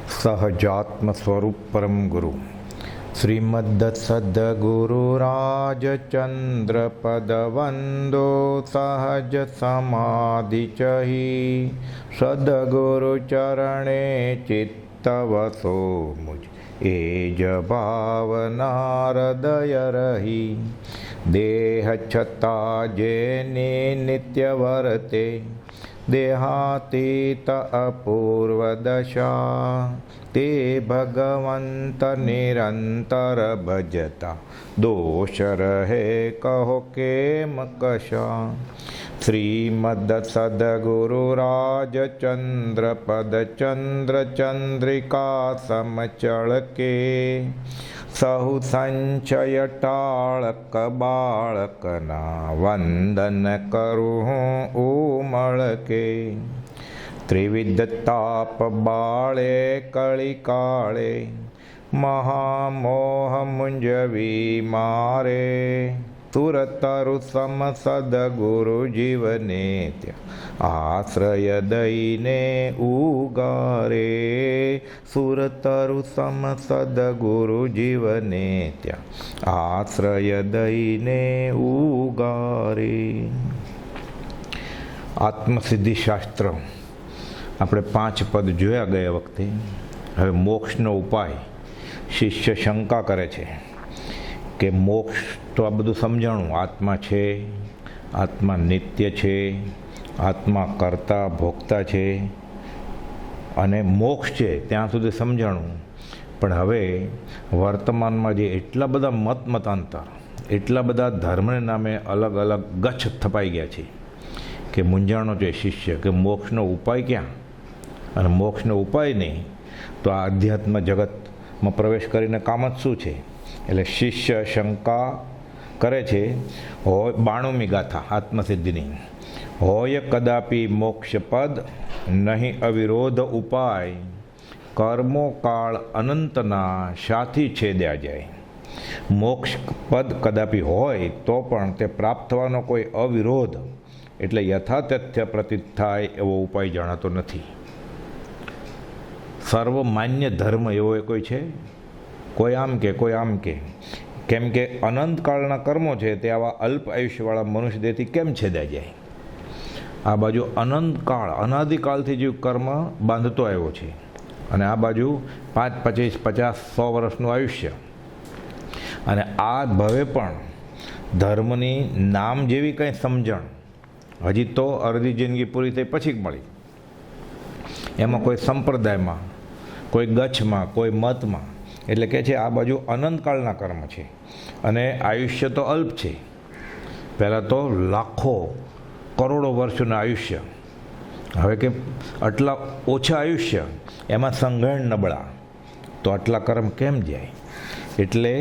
सहजात्म स्वरूप परम गुरु श्रीमद् सद्गुरु राजचंद्र पद वंदो सहज समाधि चही सद्गुरु चरणे चित्त वसो मुझ एज भावना हृदय रही देह छता जेने नित्य वर्ते देहातीत अपूर्व दशा ते भगवंत निरंतर भजता दोष रहे कहो केम कशा। श्रीमद् सद्गुरु राजचंद्र पद चंद्र चंद्रिका समचल के सहु संचय टाळक बाळकना वंदन करूँ उमळ के त्रिविध ताप बाळे कळी काळे महामोह मुंजवी मारे सुरतरु सम सद्गुरु जीवनेत्य आश्रय दईने उगारे सुरतरु सम सद्गुरु जीवनेत्य आश्रय दईने उगारे। आत्मसिद्धि शास्त्र આપણે 5 પદ જોયા ગયા વખતે। હવે મોક્ષનો ઉપાય શિષ્ય શંકા કરે છે કે મોક્ષ તો આ બધું સમજાણું, આત્મા છે, આત્મા નિત્ય છે, આત્મા કર્તા ભોગતા છે અને મોક્ષ છે ત્યાં સુધી સમજાણું, પણ હવે વર્તમાનમાં જે એટલા બધા મતાંતર, એટલા બધા ધર્મને નામે અલગ અલગ ગચ્છ થપાઈ ગયા છે કે મૂંઝાણો છે શિષ્ય કે મોક્ષનો ઉપાય ક્યાં, અને મોક્ષનો ઉપાય નહીં તો આ અધ્યાત્મ જગતમાં પ્રવેશ કરીને કામ જ શું છે। એટલે શિષ્ય શંકા કરે છે। હોય 92મી ગાથા આત્મસિદ્ધિની, હોય કદાપી મોક્ષ પદ નહીં અવિરોધ ઉપાય કર્મો કાળ અનંતના સાથી છેદ્યા જાય। મોક્ષ પદ કદાપી હોય તો પણ તે પ્રાપ્ત થવાનો કોઈ અવિરોધ એટલે યથાતથ્ય પ્રતીત થાય એવો ઉપાય જણાતો નથી। સર્વમાન્ય ધર્મ એવો કોઈ છે? કોઈ આમ કે કોઈ આમ કે, કેમ કે અનંતકાળના કર્મો છે તે આવા અલ્પ આયુષ્યવાળા મનુષ્ય દેહથી કેમ છેદાઈ જાય? આ બાજુ અનંતકાળ અનાદિકાળથી જે કર્મ બાંધતો આવ્યો છે અને આ બાજુ 5, 25, 50, 100 વર્ષનું આયુષ્ય, અને આ ભવે પણ ધર્મની નામ જેવી કંઈ સમજણ હજી તો અડધી જિંદગી પૂરી થઈ પછી મળી। એમાં કોઈ સંપ્રદાયમાં, કોઈ ગચ્છમાં, કોઈ મતમાં, એટલે કે છે આ બાજુ અનંતકાળના કર્મ છે અને આયુષ્ય તો અલ્પ છે। પહેલાં તો લાખો કરોડો વર્ષોનું આયુષ્ય, હવે કે આટલા ઓછા આયુષ્ય એમાં સંઘર્ષ નબળા, તો આટલા કર્મ કેમ જાય? એટલે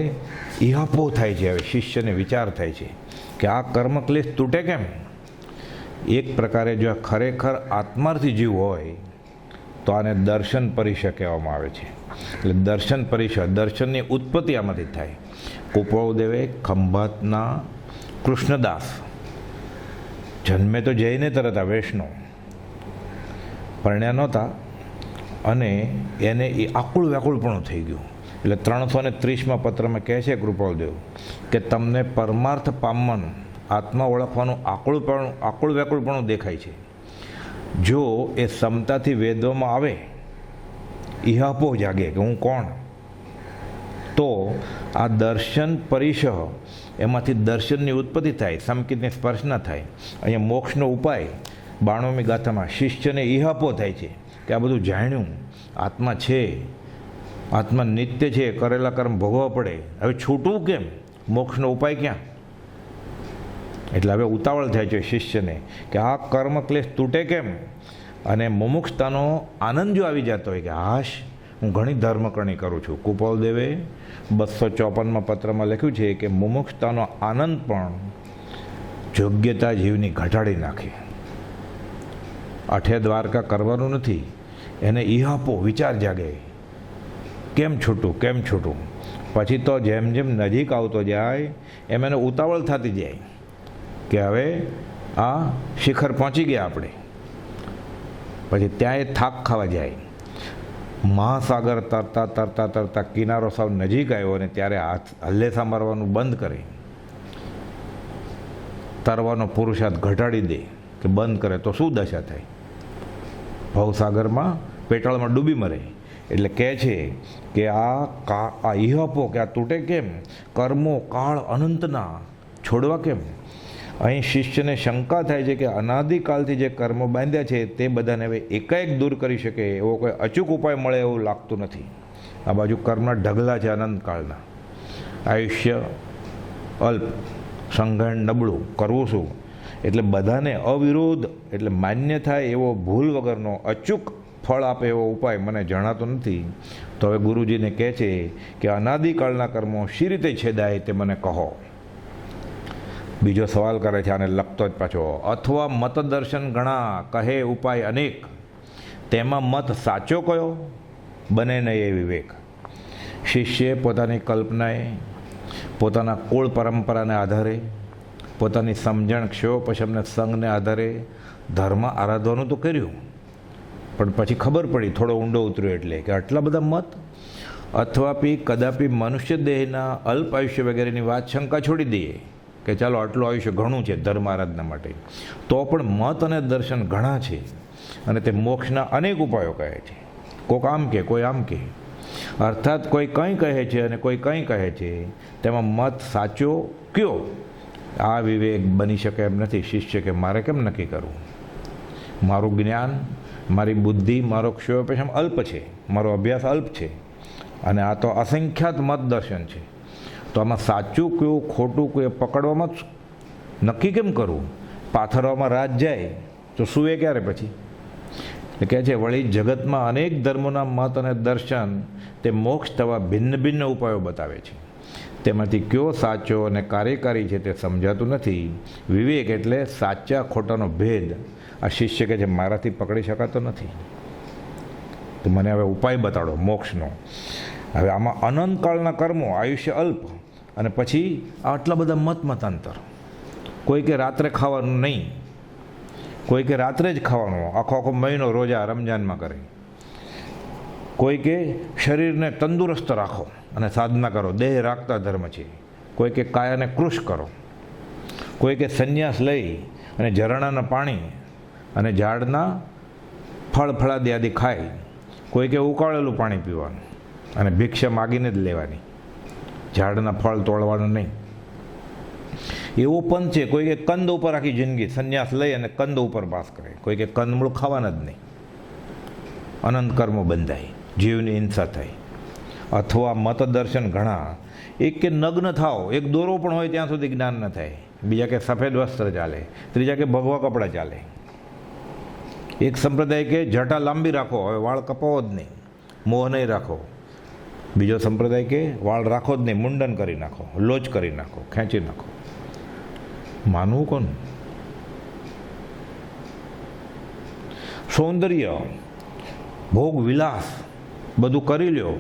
ઇહાપો થાય છે। હવે શિષ્યને વિચાર થાય છે કે આ કર્મ ક્લેશ તૂટે કેમ? એક પ્રકારે જો ખરેખર આત્માર્થી જીવ હોય તો આને દર્શન પરિષદ કહેવામાં આવે છે। એટલે દર્શન પરિષદ, દર્શનની ઉત્પત્તિ આમાંથી થાય। કુપળદેવે ખંભાતના કૃષ્ણદાસ જન્મે તો જઈને તરત આ વૈષ્ણવ પરણ્યા નહોતા અને એને એ આકુળ વ્યાકુળપણું થઈ ગયું। એટલે 330માં પત્રમાં કહે છે કૃપાળદેવ કે તમને પરમાર્થ પામવાનું, આત્મા ઓળખવાનું આકુળ વ્યાકુળપણું દેખાય છે। જો એ ક્ષમતાથી વેદોમાં આવે, ઇહાપો જાગે કે હું કોણ, તો આ દર્શન પરિષદ એમાંથી દર્શનની ઉત્પત્તિ થાય, સંકિતને સ્પર્શ ન થાય। અહીંયા મોક્ષનો ઉપાય 92મી ગાથામાં શિષ્યને ઇહાપો થાય છે કે આ બધું જાણ્યું, આત્મા છે, આત્મા નિત્ય છે, કરેલા કર્મ ભોગવવા પડે, હવે છૂટવું કેમ? મોક્ષનો ઉપાય ક્યાં? એટલે હવે ઉતાવળ થાય છે શિષ્યને કે આ કર્મ ક્લેશ તૂટે કેમ? અને મુમુક્ષતાનો આનંદ જો આવી જતો હોય કે હાશ હું ઘણી ધર્મકરણી કરું છું। કુપાલદેવે 254માં પત્રમાં લખ્યું છે કે મુમુક્ષતાનો આનંદ પણ યોગ્યતા જીવની ઘટાડી નાખે। અઠે દ્વારકા કરવાનું નથી, એને ઇહાપો વિચાર જાગે, કેમ છૂટું કેમ છૂટું। પછી તો જેમ જેમ નજીક આવતો જાય એમ એને ઉતાવળ થતી જાય કે હવે આ શિખર પહોંચી ગયા આપણે, પછી ત્યાં એ થાક ખાવા જાય। મહાસાગર તરતા તરતા તરતા કિનારો સાવ નજીક આવ્યો અને ત્યારે હાથ હલ્લેસા મારવાનું બંધ કરે, તરવાનો પુરુષાર્થ ઘટાડી દે કે બંધ કરે તો શું દશા થાય? ભવસાગરમાં પેટાળમાં ડૂબી મરે. એટલે કહે છે કે આ ઇહપો કે આ તૂટે કેમ? કર્મો કાળ અનંતના છોડવા કેમ? અહીં શિષ્યને શંકા થાય છે કે અનાદિકાલથી જે કર્મો બાંધ્યા છે તે બધાને હવે એકાએક દૂર કરી શકે એવો કોઈ અચૂક ઉપાય મળે એવું લાગતું નથી. આ બાજુ કર્મના ઢગલા છે અનંતકાળના. આયુષ્ય અલ્પ, સંઘણ નબળું, કરવું શું? એટલે બધાને અવિરોધ એટલે માન્ય થાય એવો ભૂલ વગરનો અચૂક ફળ આપે એવો ઉપાય મને જણાતો નથી. તો હવે ગુરુજીને કહે છે કે અનાદિકાળના કર્મો શી રીતે છેદાય તે મને કહો. બીજો સવાલ કરે છે, આને લખતો જ પાછો. અથવા મતદર્શન ઘણા, કહે ઉપાય અનેક, તેમાં મત સાચો કયો? બને નહીં એ વિવેક. શિષ્ય પોતાની કલ્પનાએ, પોતાના કુળ પરંપરાને આધારે, પોતાની સમજણ ક્ષયોપશમને સંઘને આધારે ધર્મ આરાધવાનું તો કર્યું, પણ પછી ખબર પડી, થોડો ઊંડો ઉતર્યો એટલે કે આટલા બધા મત. અથવાપી કદાપી મનુષ્ય દેહના અલ્પ આયુષ્ય વગેરેની વાત શંકા છોડી દઈએ કે ચાલો આટલું આયુષ્ય ઘણું છે ધર્મ આરાધના માટે, તો પણ મત અને દર્શન ઘણા છે અને તે મોક્ષના અનેક ઉપાયો કહે છે. કોઈક આમ કે કોઈ આમ કે, અર્થાત કોઈ કંઈ કહે છે અને કોઈ કંઈ કહે છે, તેમાં મત સાચો કયો? આ વિવેક બની શકે એમ નથી. શિષ્ય કે મારે કેમ નક્કી કરવું? મારું જ્ઞાન, મારી બુદ્ધિ, મારો ક્ષયોપેશમ અલ્પ છે, મારો અભ્યાસ અલ્પ છે અને આ તો અસંખ્યાત મત દર્શન છે. તો આમાં સાચું કયું ખોટું કયું પકડવામાં જ નક્કી કેમ કરવું? પાથરવામાં રાત જાય તો સૂવે ક્યારે પછી? એટલે કહે છે વળી જગતમાં અનેક ધર્મોના મત અને દર્શન તે મોક્ષ થવા ભિન્ન ભિન્ન ઉપાયો બતાવે છે. તેમાંથી કયો સાચો અને કાર્યકારી છે તે સમજાતું નથી. વિવેક એટલે સાચા ખોટાનો ભેદ આ શિષ્ય કે છે મારાથી પકડી શકાતો નથી. તો મને હવે ઉપાય બતાડો મોક્ષનો. હવે આમાં અનંતકાળના કર્મો, આયુષ્ય અલ્પ અને પછી આટલા બધા મતાંતર. કોઈ કે રાત્રે ખાવાનું નહીં, કોઈ કે રાત્રે જ ખાવાનું, આખો મહિનો રોજા રમજાનમાં કરે. કોઈ કે શરીરને તંદુરસ્ત રાખો અને સાધના કરો, દેહ રાખતા ધર્મ છે. કોઈ કે કાયાને કૃશ કરો. કોઈ કે સંન્યાસ લઈ અને ઝરણાના પાણી અને ઝાડના ફળ ફળાદી આદિ ખાય. કોઈ કે ઉકાળેલું પાણી પીવાનું અને ભિક્ષા માગીને જ લેવાની, ઝાડના ફળ તોડવાનું નહીં. એવો પણ છે કોઈ કે કંદ ઉપર આખી જિંદગી સંન્યાસ લઈ અને કંદ ઉપર વાસ કરે. કોઈ કે કંદમૂળ ખાવાના જ નહીં. અનંત કર્મો બંધાય, જીવની હિંસા થાય. અથવા મતદર્શન ઘણા, એક કે નગ્ન થાવ, એક દોરો પણ હોય ત્યાં સુધી જ્ઞાન ન થાય. બીજા કે સફેદ વસ્ત્ર ચાલે, ત્રીજા કે ભગવા કપડાં ચાલે. એક સંપ્રદાય કે જટા લાંબી રાખો, હવે વાળ કપાવો જ નહીં, મોહ નહીં રાખો. બીજો સંપ્રદાય કે વાળ રાખો જ નહીં, મુંડન કરી નાખો, લોચ કરી નાખો, ખેંચી નાખો. માનવું કોણ? સૌંદર્ય, ભોગ વિલાસ બધું કરી લ્યો,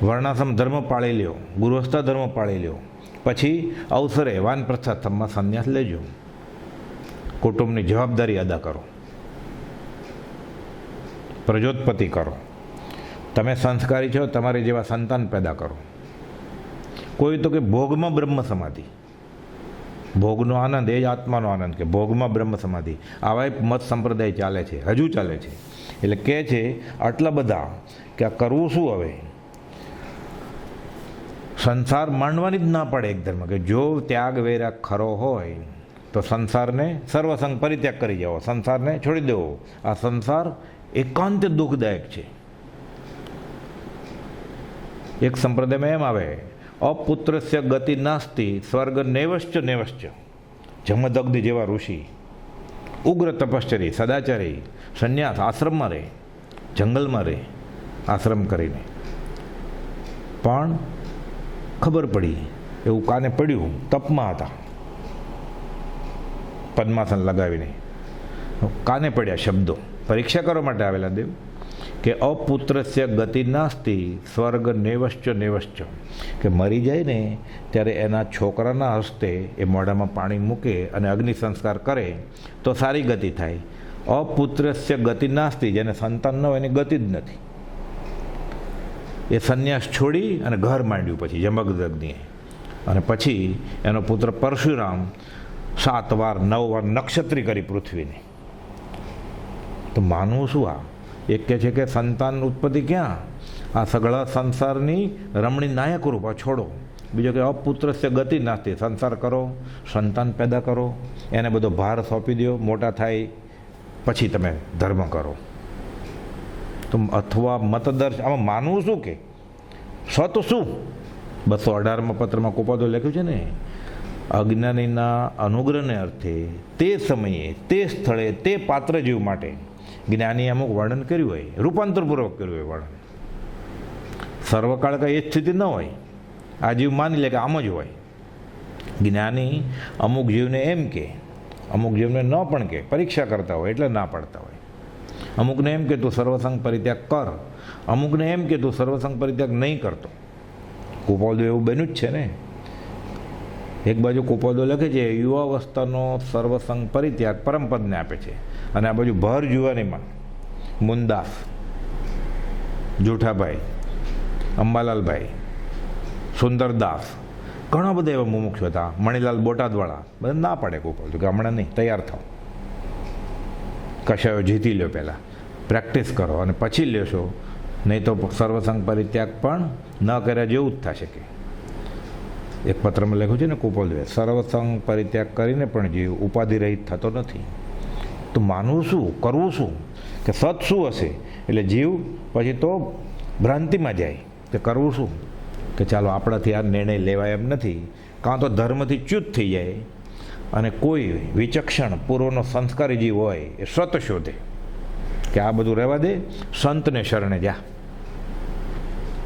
વર્ણાશ્રમ ધર્મ પાળી લ્યો, ગૃહસ્થ ધર્મ પાળી લ્યો, પછી અવસરે વાનપ્રસ્થાશ્રમમાં સંન્યાસ લેજો. કુટુંબની જવાબદારી અદા કરો, પ્રજોત્પત્તિ કરો. તમે સંસ્કારી છો, તમારી જેવા સંતાન પેદા કરો. કોઈ તો કે ભોગમાં બ્રહ્મ સમાધિ, ભોગનો આનંદ એ જ આત્માનો આનંદ, કે ભોગમાં બ્રહ્મ સમાધિ. આવા મત સંપ્રદાય ચાલે છે, હજુ ચાલે છે. એટલે કહે છે આટલા બધા કે આ કરવું શું? હવે સંસાર માંડવાની જ ના પડે એક ધર્મ, કે જો ત્યાગ વૈરાગ ખરો હોય તો સંસારને સર્વસંગ પરિત્યાગ કરી જાઓ, સંસારને છોડી દેવો. આ સંસાર એકાંત દુઃખદાયક છે. એક સંપ્રદાયમાં એમ આવે, અપુત્રસ્ય ગતિ નાસ્તિ સ્વર્ગ નેવશ્ચ નેવશ્ચ. જમદગ્નિ જેવા ઋષિ, ઉગ્ર તપશ્ચરી, સદાચારી, સંન્યાસ આશ્રમમાં રહે, જંગલમાં રહે આશ્રમ કરીને. પણ ખબર પડી, એવું કાને પડ્યું, તપમાં હતા, પદ્માસન લગાવીને કાને પડ્યા શબ્દો, પરીક્ષા કરવા માટે આવેલા દેવ, કે અપુત્રસ્ય ગતિ નાસ્તિ સ્વર્ગ નેવશ્ચ નેવશ્ચ. કે મરી જાય ને ત્યારે એના છોકરાના હસ્તે એ મોઢામાં પાણી મૂકે અને અગ્નિ સંસ્કાર કરે તો સારી ગતિ થાય. અપુત્રસ્ય ગતિ નાસ્તિ, જેને સંતાન ન હોય એની ગતિ જ નથી. એ સંન્યાસ છોડી અને ઘર માંડ્યું પછી જમદગ્નિએ, અને પછી એનો પુત્ર પરશુરામ 7 વાર 9 વાર નક્ષત્રી કરી પૃથ્વીને. તો માનવું શું? આ એક કહે છે કે સંતાન ઉત્પત્તિ ક્યાં, આ સગળા સંસારની રમણી નાયક રૂપ છોડો. બીજો કે અપુત્રસ્ય ગતિ નાસ્તી, સંસાર કરો, સંતાન પેદા કરો, એને બધો ભાર સોંપી દો, મોટા થાય પછી તમે ધર્મ કરો. તો અથવા મતદર્શ આમાં માનવું શું? કે સત શું? 218માં પત્રમાં કોપાદો લખ્યું છે ને, અજ્ઞાનીના અનુગ્રહને અર્થે તે સમયે તે સ્થળે તે પાત્ર જીવ માટે જ્ઞાની અમુક વર્ણન કર્યું હોય, રૂપાંતરપૂર્વક કર્યું હોય વર્ણન. સર્વકાળ કંઈ એ જ સ્થિતિ ન હોય. આ જીવ માની લે કે આમ જ હોય. જ્ઞાની અમુક જીવને એમ કે, અમુક જીવને ન પણ કે, પરીક્ષા કરતા હોય એટલે ના પાડતા હોય. અમુકને એમ કે તું સર્વસંગ પરિત્યાગ કર, અમુકને એમ કે તું સર્વસંગ પરિત્યાગ નહીં કરતો. કુપોદો એવું બન્યું જ છે ને. એક બાજુ કુપોદો લખે છે યુવાવસ્થાનો સર્વસંગ પરિત્યાગ પરમપદને આપે છે, અને આ બાજુ ભર જુવાનીમાં મુનદાસ, જૂઠાભાઈ, અંબાલાલભાઈ, સુંદરદાસ, ઘણા બધા એવા મુમુક્ષુ હતા, મણીલાલ બોટાદવાળા, બધા ના પાડે કુપોદો કે હમણાં નહીં, તૈયાર થાવ, કશાયો જીતી લ્યો, પહેલાં પ્રેક્ટિસ કરો અને પછી લેશો, નહીં તો સર્વસંગ પરિત્યાગ પણ ન કર્યા જેવું જ થશે. કે એક પત્રમાં લખ્યું છે ને કુપોદોએ, સર્વસંગ પરિત્યાગ કરીને પણ જીવ ઉપાધિ રહિત થતો નથી. તો માનવું શું, કરવું શું, કે સત શું હશે? એટલે જીવ પછી તો ભ્રાંતિમાં જાય કે કરવું શું, કે ચાલો આપણાથી આ નિર્ણય લેવાય એમ નથી, કાં તો ધર્મથી ચ્યુત થઈ જાય, અને કોઈ વિચક્ષણ પૂર્વનો સંસ્કારી જીવ હોય એ સત શોધે કે આ બધું રહેવા દે, સંતને શરણે જા.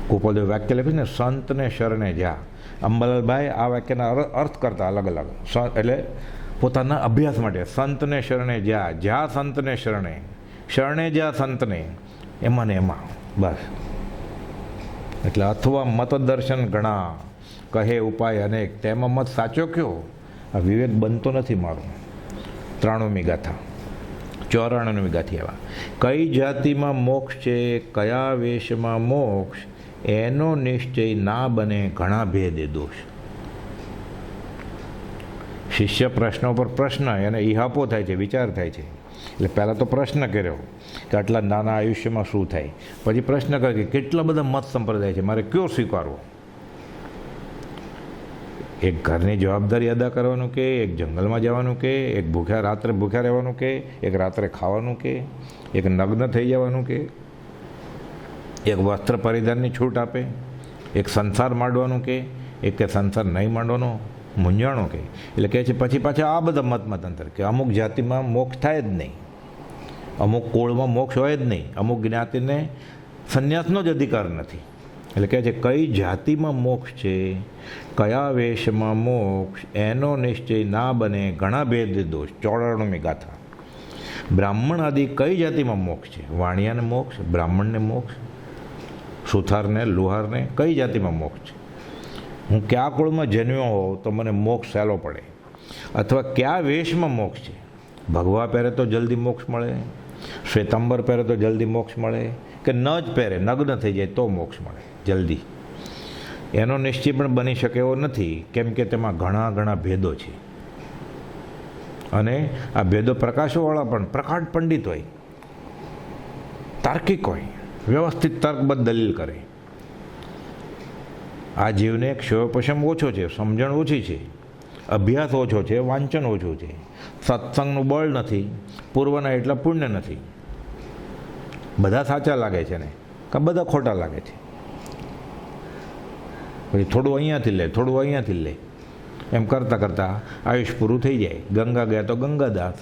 કુપોદે વાક્ય લખ્યું ને, સંતને શરણે જા. અંબાલાલભાઈ આ વાક્યના અર્થ કરતા અલગ અલગ, એટલે પોતાના અભ્યાસ માટે સંતને શરણે જા, જા સંતને શરણે, શરણે જા સંતને, એમાં ને એમાં બસ. એટલે અથવા મતદર્શન ઘણા, કહે ઉપાય અનેક, તેમાં મત સાચો કયો? આ વિવેક બનતો નથી મારું. 93મી ગાથા, 94મી ગાથી આવા, કઈ જાતિમાં મોક્ષ છે, કયા વેશમાં મોક્ષ, એનો નિશ્ચય ના બને, ઘણા ભેદે દોષ. શિષ્ય પ્રશ્નો પર પ્રશ્ન, એને ઇહાપો થાય છે, વિચાર થાય છે. એટલે પહેલાં તો પ્રશ્ન કર્યો કે આટલા નાના આયુષ્યમાં શું થાય, પછી પ્રશ્ન કરે કે કેટલા બધા મત સંપ્રદાય છે, મારે કયો સ્વીકારવો? એક ઘરની જવાબદારી અદા કરવાનું કે, એક જંગલમાં જવાનું કે, એક રાત્રે ભૂખ્યા રહેવાનું કે, એક રાત્રે ખાવાનું કે, એક નગ્ન થઈ જવાનું કે, એક વસ્ત્ર પરિધાનની છૂટ આપે, એક સંસાર માંડવાનું કે, એક કે સંસાર નહીં માંડવાનો, મૂંઝાણો કે. એટલે કહે છે પછી પાછા આ બધા મતમતાંતર કે અમુક જાતિમાં મોક્ષ થાય જ નહીં, અમુક કુળમાં મોક્ષ હોય જ નહીં, અમુક જ્ઞાતિને સંન્યાસનો જ અધિકાર નથી. એટલે કહે છે કઈ જાતિમાં મોક્ષ છે, કયા વેશમાં મોક્ષ, એનો નિશ્ચય ના બને, ઘણા ભેદ દોષ. 94મી ગાથા, બ્રાહ્મણ આદિ કઈ જાતિમાં મોક્ષ છે? વાણિયાને મોક્ષ, બ્રાહ્મણને મોક્ષ, સુથારને, લુહારને કઈ જાતિમાં મોક્ષ છે? હું કયા કુળમાં જન્મ્યો હોઉં તો મને મોક્ષ સહેલો પડે, અથવા કયા વેશમાં મોક્ષ છે? ભગવા પહેરે તો જલ્દી મોક્ષ મળે, શ્વેતાંબર પહેરે તો જલ્દી મોક્ષ મળે, કે ન જ પહેરે, નગ્ન થઈ જાય તો મોક્ષ મળે જલ્દી? એનો નિશ્ચય પણ બની શકે એવો નથી, કેમ કે તેમાં ઘણા ઘણા ભેદો છે. અને આ ભેદો પ્રકાશોવાળા પણ પ્રકાંડ પંડિત હોય, તાર્કિક હોય, વ્યવસ્થિત તર્કબદ્ધ દલીલ કરે. આ જીવને ક્ષયોપશમ ઓછો છે, સમજણ ઓછી છે, અભ્યાસ ઓછો છે, વાંચન ઓછું છે, સત્સંગનું બળ નથી, પૂર્વના એટલા પુણ્ય નથી. બધા સાચા લાગે છે ને કે બધા ખોટા લાગે છે. પછી થોડું અહીંયાથી લે, થોડું અહીંયાથી લે, એમ કરતાં કરતાં આયુષ પૂરું થઈ જાય. ગંગા ગયા તો ગંગાદાસ,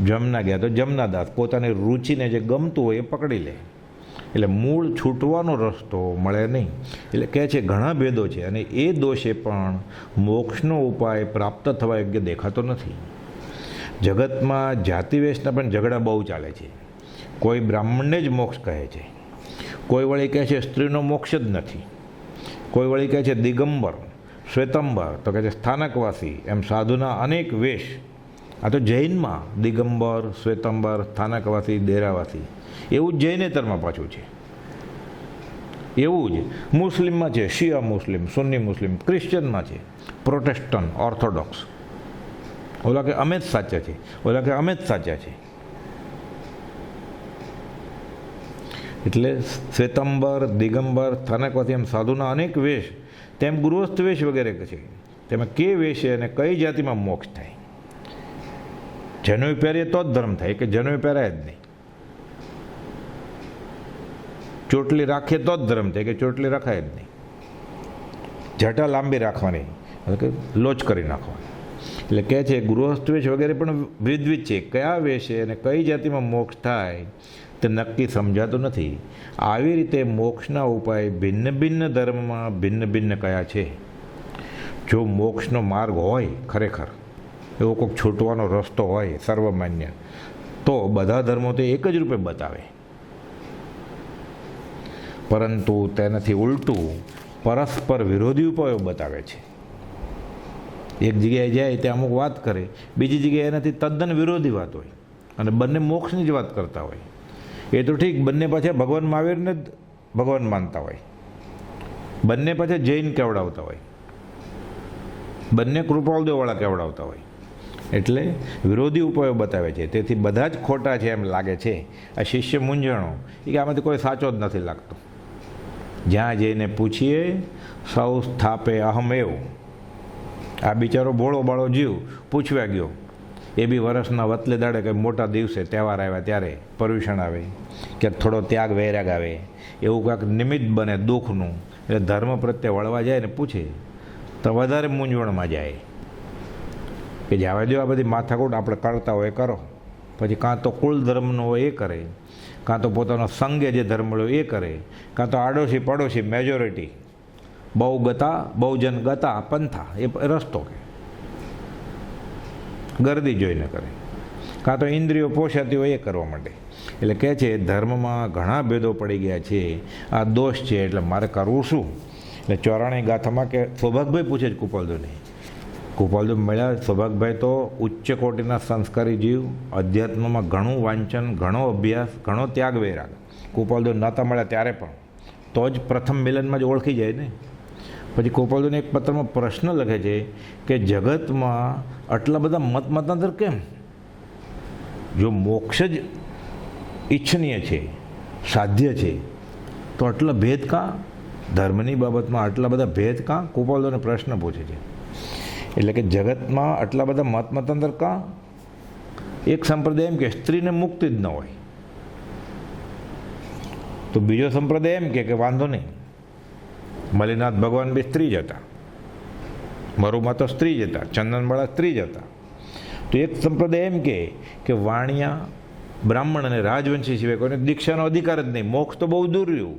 જમના ગયા તો જમનાદાસ, પોતાની રુચિને જે ગમતું હોય એ પકડી લે. એટલે મૂળ છૂટવાનો રસ્તો મળે નહીં. એટલે કહે છે ઘણા ભેદો છે, અને એ દોષે પણ મોક્ષનો ઉપાય પ્રાપ્ત થવા યોગ્ય દેખાતો નથી. જગતમાં જાતિવેશના પણ ઝઘડા બહુ ચાલે છે. કોઈ બ્રાહ્મણને જ મોક્ષ કહે છે, કોઈ વળી કહે છે સ્ત્રીનો મોક્ષ જ નથી, કોઈ વળી કહે છે દિગંબર, શ્વેતંબર, તો કહે છે સ્થાનકવાસી. એમ સાધુના અનેક વેશ. આ તો જૈનમાં દિગંબર, શ્વેતંબર, સ્થાનકવાસી, ડેરાવાસી, એવું જ જૈનેતરમાં પાછું છે. એવું જ મુસ્લિમમાં છે, શિયા મુસ્લિમ, સુન્ની મુસ્લિમ. ક્રિશ્ચનમાં છે પ્રોટેસ્ટન્ટ, ઓર્થોડોક્સ. ઓલા કે અમે જ સાચા છે, ઓલા કે અમે જ સાચા છે. એટલે શ્વેતંબર, દિગંબર, સ્થાનકવાથી એમ સાધુના અનેક વેશ, તેમ ગૃહસ્થ વેશ વગેરે છે. તેમાં કે વેશે અને કઈ જાતિમાં મોક્ષ થાય? જનોઈ પહેરીએ તો જ ધર્મ થાય, કે જનોઈ પહેરાય જ નહીં. ચોટલી રાખીએ તો જ ધર્મ થાય, કે ચોટલી રખાય જ નહીં. જટા લાંબી રાખવાની, કે લોચ કરી નાખવાની. એટલે કહે છે ગૃહસ્થ વેશ વગેરે પણ વિવિધ છે. કયા વેશે અને કઈ જાતિમાં મોક્ષ થાય તે નક્કી સમજાતું નથી. આવી રીતે મોક્ષના ઉપાય ભિન્ન ભિન્ન ધર્મમાં ભિન્ન ભિન્ન કયા છે. જો મોક્ષનો માર્ગ હોય ખરેખર, એવો કોઈક છૂટવાનો રસ્તો હોય સર્વમાન્ય, તો બધા ધર્મો તે એક જ રૂપે બતાવે. પરંતુ તેનાથી ઉલટું પરસ્પર વિરોધી ઉપાયો બતાવે છે. એક જગ્યાએ જાય તે અમુક વાત કરે, બીજી જગ્યાએ એનાથી તદ્દન વિરોધી વાત હોય, અને બંને મોક્ષની જ વાત કરતા હોય. એ તો ઠીક, બંને પાછા ભગવાન મહાવીરને જ ભગવાન માનતા હોય, બંને પાછા જૈન કહેવડાવતા હોય, બંને કૃપાળદેવવાળા કહેવડાવતા હોય. એટલે વિરોધી ઉપાયો બતાવે છે. તેથી બધા જ ખોટા છે એમ લાગે છે. આ શિષ્ય મૂંઝાણો, કે આમાંથી કોઈ સાચો જ નથી લાગતો. જ્યાં જઈને પૂછીએ સૌ સ્થાપે અહમ એવ. આ બિચારો ભોળો બાળો જીવ પૂછવા ગયો, એ બી વર્ષના વતલે દાડે કંઈ મોટા દિવસે તહેવાર આવ્યા ત્યારે પર્યુષણ આવે, ક્યાંક થોડો ત્યાગ વૈરાગ આવે, એવું કાંઈક નિમિત્ત બને દુઃખનું. એટલે ધર્મ પ્રત્યે વળવા જાય ને પૂછે તો વધારે મૂંઝવણમાં જાય, કે જવા દો આ બધી માથાકૂટ આપણે કરતા હોય કરો. પછી કાં તો કુલ ધર્મનો હોય એ કરે, કાં તો પોતાનો સંઘે જે ધર્મ મળ્યો એ કરે, કાં તો આડોશી પડોશી મેજોરિટી બહુ ગતા બહુજન ગતા પંથા એ રસ્તો કે ગરદી જોઈને કરે, કાં તો ઇન્દ્રિયો પોષાતી હોય એ કરવા માંડે. એટલે કહે છે ધર્મમાં ઘણા ભેદો પડી ગયા છે, આ દોષ છે, એટલે મારે કરવું શું? એટલે 94 ગાથામાં કે સૌભાગભાઈ પૂછે જ કૃપાલદેવને. કૃપાલદેવ મળ્યા. સૌભાગભાઈ તો ઉચ્ચ કોટીના સંસ્કારી જીવ, અધ્યાત્મમાં ઘણું વાંચન, ઘણો અભ્યાસ, ઘણો ત્યાગ વૈરાગ. કૃપાલદેવ નહોતા મળ્યા ત્યારે પણ, તો જ પ્રથમ મિલનમાં જ ઓળખી જાય ને. પછી કૃપાલદેવને એક પત્રમાં પ્રશ્ન લખે છે કે જગતમાં આટલા બધા મતાંતર કેમ? જો મોક્ષ જ ઈચ્છનીય છે, સાધ્ય છે, તો આટલા ભેદ કાં? ધર્મની બાબતમાં આટલા બધા ભેદ કાં? કૃપાલદેવને પ્રશ્ન પૂછે છે. એટલે કે જગતમાં આટલા બધા મતાંતર કાં? એક સંપ્રદાય એમ કે સ્ત્રીને મુક્તિ જ ન હોય, તો બીજો સંપ્રદાય એમ કે વાંધો નહીં, મલિનાથ ભગવાન બી સ્ત્રી જ હતા, મરુમાં તો સ્ત્રી જ હતા, ચંદનવાળા સ્ત્રી જ હતા. તો એક સંપ્રદાય એમ કે વાણિયા બ્રાહ્મણ અને રાજવંશી સિવાય કોઈને દીક્ષાનો અધિકાર જ નહીં. મોક્ષ તો બહુ દૂર રહ્યું,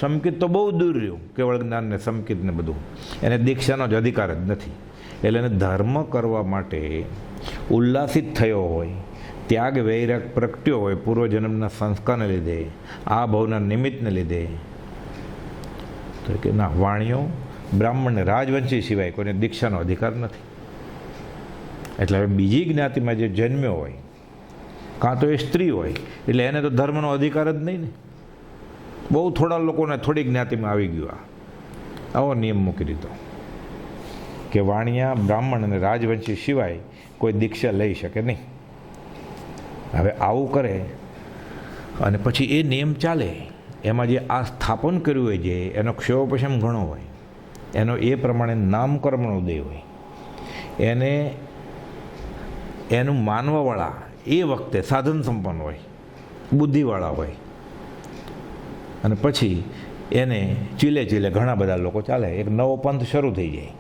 સમકિત તો બહુ દૂર રહ્યું, કેવળ જ્ઞાનને સમકિતને બધું, એને દીક્ષાનો જ અધિકાર જ નથી. એટલે એને ધર્મ કરવા માટે ઉલ્લાસિત થયો હોય, ત્યાગ વૈરાગ પ્રગટ્યો હોય પૂર્વજન્મના સંસ્કારને લીધે, આ ભાવના નિમિત્તને લીધે, તો કે ના, વાણિયો બ્રાહ્મણને રાજવંશી સિવાય કોઈને દીક્ષાનો અધિકાર નથી. એટલે હવે બીજી જ્ઞાતિમાં જે જન્મ્યો હોય, કાં તો એ સ્ત્રી હોય, એટલે એને તો ધર્મનો અધિકાર જ નહીં ને. બહુ થોડા લોકોને થોડી જ્ઞાતિમાં આવી ગયું આવો નિયમ મૂકી દીધો કે વાણિયા બ્રાહ્મણ અને રાજવંશી સિવાય કોઈ દીક્ષા લઈ શકે નહીં. હવે આવું કરે અને પછી એ નિયમ ચાલે, એમાં જે આ સ્થાપન કર્યું હોય, જે એનો ક્ષયોપશમ ઘણો હોય, એનો એ પ્રમાણે નામકર્મનો ઉદય હોય, એને એનું માનવાવાળા એ વખતે સાધન સંપન્ન હોય, બુદ્ધિવાળા હોય, અને પછી એને ચીલે ચીલે ઘણા બધા લોકો ચાલે, એક નવો પંથ શરૂ થઈ જાય.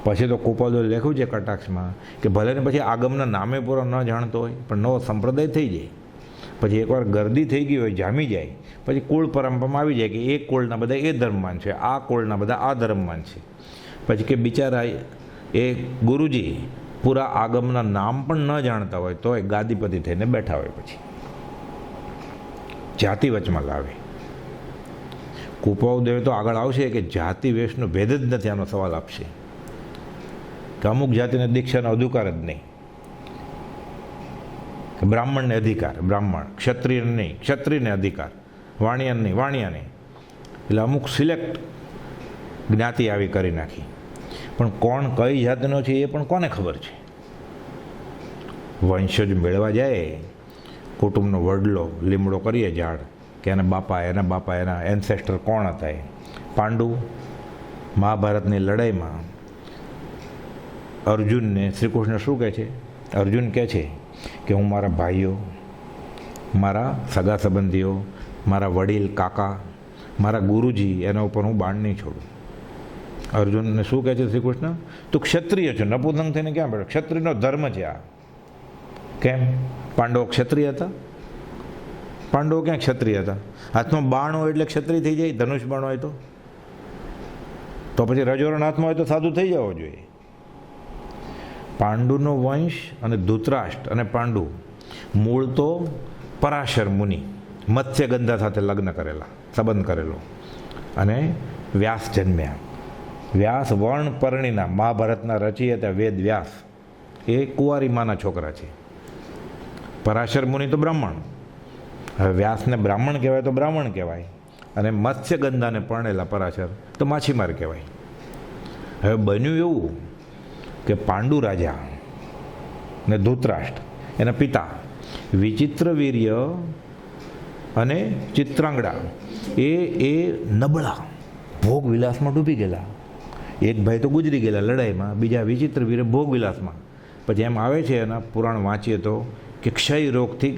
પછી તો કૃપાલદેવ લખ્યું છે કટાક્ષમાં કે ભલે ને પછી આગમના નામે પૂરો ન જાણતો હોય, પણ નવો સંપ્રદાય થઈ જાય. પછી એકવાર ગરદી થઈ ગઈ હોય, જામી જાય, પછી કુળ પરંપરામાં આવી જાય કે એ કુળના બધા એ ધર્મમાન છે, આ કુળના બધા આ ધર્મમાન છે. પછી કે બિચારા એ ગુરુજી પૂરા આગમના નામ પણ ન જાણતા હોય તોય ગાદીપતિ થઈને બેઠા હોય, પછી જાતિ વચમાં લાવે. કૃપાલદેવ તો આગળ આવશે કે જાતિ વેશનો ભેદ જ નથી, આનો સવાલ આપશે કે અમુક જાતિને દીક્ષાનો અધિકાર જ નહીં, કે બ્રાહ્મણને અધિકાર બ્રાહ્મણ, ક્ષત્રિયને નહીં ક્ષત્રિયને અધિકાર, વાણિયાને નહીં વાણિયાને. એટલે અમુક સિલેક્ટ જ્ઞાતિ આવી કરી નાખી. પણ કોણ કઈ જાતનો છે એ પણ કોને ખબર છે? વંશજ મેળવા જાય, કુટુંબનો વડલો લીમડો કરીએ ઝાડ કે એના બાપા એના એન્સેસ્ટર કોણ હતા. એ પાંડુ મહાભારતની લડાઈમાં અર્જુનને શ્રી કૃષ્ણ શું કહે છે? અર્જુન કહે છે કે હું મારા ભાઈઓ, મારા સગા સંબંધીઓ, મારા વડીલ કાકા, મારા ગુરુજી, એના ઉપર હું બાણ નહીં છોડું. અર્જુનને શું કહે છે શ્રી કૃષ્ણ? તું ક્ષત્રિય છો, નપુંસક થઈને ક્યાં બેઠો? ક્ષત્રિયનો ધર્મ છે આ. કેમ? પાંડવો ક્ષત્રિય હતા? પાંડવો ક્યાં ક્ષત્રિય હતા? હાથમાં બાણ હોય એટલે ક્ષત્રિય થઈ જાય? ધનુષ બાણ હોય તો પછી રજોરણ હાથમાં હોય તો સાધુ થઈ જવો જોઈએ. પાંડુનો વંશ અને ધૃતરાષ્ટ્ર અને પાંડુ મૂળ તો પરાશર મુનિ, મત્સ્યગંધા સાથે લગ્ન કરેલા, સંબંધ કરેલો, અને વ્યાસ જન્મ્યા. વ્યાસ વર્ણપર્ણીના મહાભારતના રચયિતા વેદ વ્યાસ એ કુંવારી માના છોકરા છે. પરાશર મુનિ તો બ્રાહ્મણ. હવે વ્યાસને બ્રાહ્મણ કહેવાય તો બ્રાહ્મણ કહેવાય, અને મત્સ્યગંધાને પરણેલા પરાશર તો માછીમાર કહેવાય. હવે બન્યું એવું કે પાંડુ રાજા ને ધૃતરાષ્ટ્ર એના પિતા વિચિત્રવીર્ય અને ચિત્રાંગડા એ નબળા ભોગ વિલાસમાં ડૂબી ગયેલા. એક ભાઈ તો ગુજરી ગયેલા લડાઈમાં, બીજા વિચિત્રવીર્ય ભોગ વિલાસમાં. પછી એમ આવે છે એના પુરાણ વાંચીએ તો કે ક્ષય રોગથી